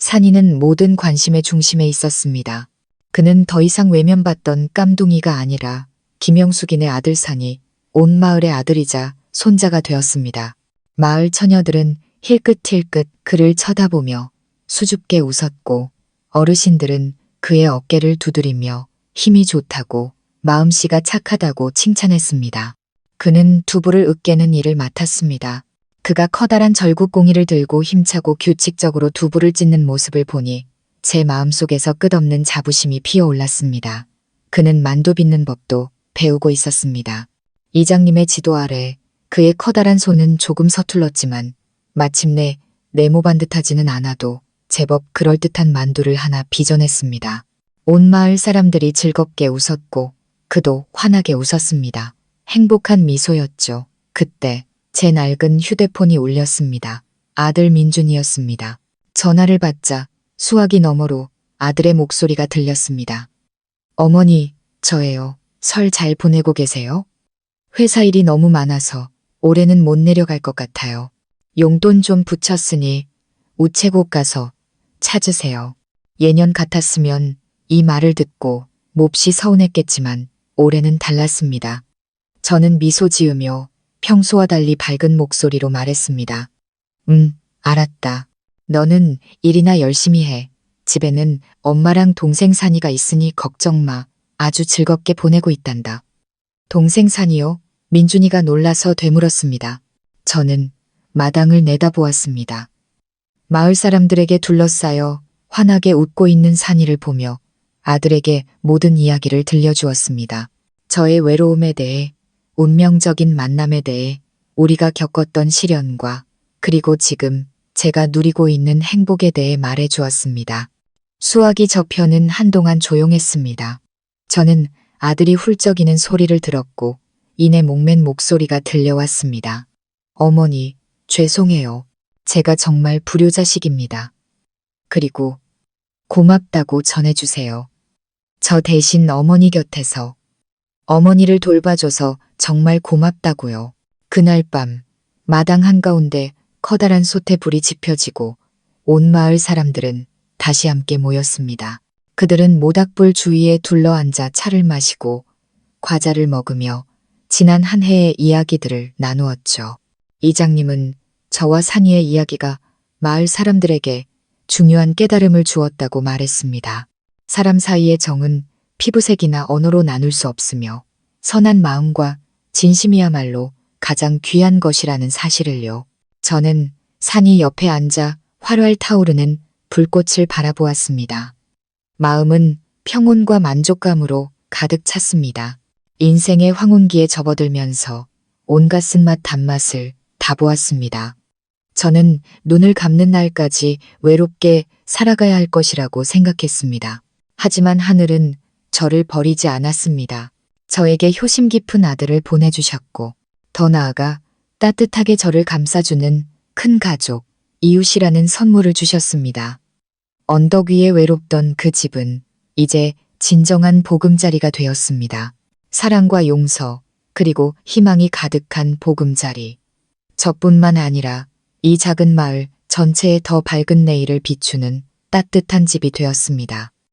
산이는 모든 관심의 중심에 있었습니다. 그는 더 이상 외면받던 깜둥이가 아니라 김영숙이네 아들 산이 온 마을의 아들이자 손자가 되었습니다. 마을 처녀들은 힐끗힐끗 그를 쳐다보며 수줍게 웃었고 어르신들은 그의 어깨를 두드리며 힘이 좋다고 마음씨가 착하다고 칭찬했습니다. 그는 두부를 으깨는 일을 맡았습니다. 그가 커다란 절구공이를 들고 힘차고 규칙적으로 두부를 찢는 모습을 보니 제 마음속에서 끝없는 자부심이 피어올랐습니다. 그는 만두 빚는 법도 배우고 있었습니다. 이장님의 지도 아래 그의 커다란 손은 조금 서툴렀지만 마침내 네모반 듯하지는 않아도 제법 그럴듯한 만두를 하나 빚어냈습니다. 온 마을 사람들이 즐겁게 웃었고 그도 환하게 웃었습니다. 행복한 미소였죠. 그때 제 낡은 휴대폰이 울렸습니다. 아들 민준이었습니다. 전화를 받자 수화기 너머로 아들의 목소리가 들렸습니다. 어머니, 저예요. 설 잘 보내고 계세요? 회사 일이 너무 많아서 올해는 못 내려갈 것 같아요. 용돈 좀 붙였으니 우체국 가서 찾으세요. 예년 같았으면 이 말을 듣고 몹시 서운했겠지만 올해는 달랐습니다. 저는 미소 지으며 평소와 달리 밝은 목소리로 말했습니다. 알았다. 너는 일이나 열심히 해. 집에는 엄마랑 동생 산이가 있으니 걱정 마. 아주 즐겁게 보내고 있단다. 동생 산이요? 민준이가 놀라서 되물었습니다. 저는 마당을 내다보았습니다. 마을 사람들에게 둘러싸여 환하게 웃고 있는 산이를 보며 아들에게 모든 이야기를 들려주었습니다. 저의 외로움에 대해, 운명적인 만남에 대해, 우리가 겪었던 시련과 그리고 지금 제가 누리고 있는 행복에 대해 말해주었습니다. 수화기 저편은 한동안 조용했습니다. 저는 아들이 훌쩍이는 소리를 들었고 이내 목맨 목소리가 들려왔습니다. 어머니, 죄송해요. 제가 정말 불효자식입니다. 그리고 고맙다고 전해주세요. 저 대신 어머니 곁에서 어머니를 돌봐줘서 정말 고맙다고요. 그날 밤 마당 한가운데 커다란 솥에 불이 지펴지고 온 마을 사람들은 다시 함께 모였습니다. 그들은 모닥불 주위에 둘러앉아 차를 마시고 과자를 먹으며 지난 한 해의 이야기들을 나누었죠. 이장님은 저와 산이의 이야기가 마을 사람들에게 중요한 깨달음을 주었다고 말했습니다. 사람 사이의 정은 피부색이나 언어로 나눌 수 없으며 선한 마음과 진심이야말로 가장 귀한 것이라는 사실을요. 저는 산이 옆에 앉아 활활 타오르는 불꽃을 바라보았습니다. 마음은 평온과 만족감으로 가득 찼습니다. 인생의 황혼기에 접어들면서 온갖 쓴맛 단맛을 다 보았습니다. 저는 눈을 감는 날까지 외롭게 살아가야 할 것이라고 생각했습니다. 하지만 하늘은 저를 버리지 않았습니다. 저에게 효심 깊은 아들을 보내주셨고 더 나아가 따뜻하게 저를 감싸주는 큰 가족, 이웃이라는 선물을 주셨습니다. 언덕 위에 외롭던 그 집은 이제 진정한 보금자리가 되었습니다. 사랑과 용서, 그리고 희망이 가득한 보금자리. 저뿐만 아니라 이 작은 마을 전체에 더 밝은 내일을 비추는 따뜻한 집이 되었습니다.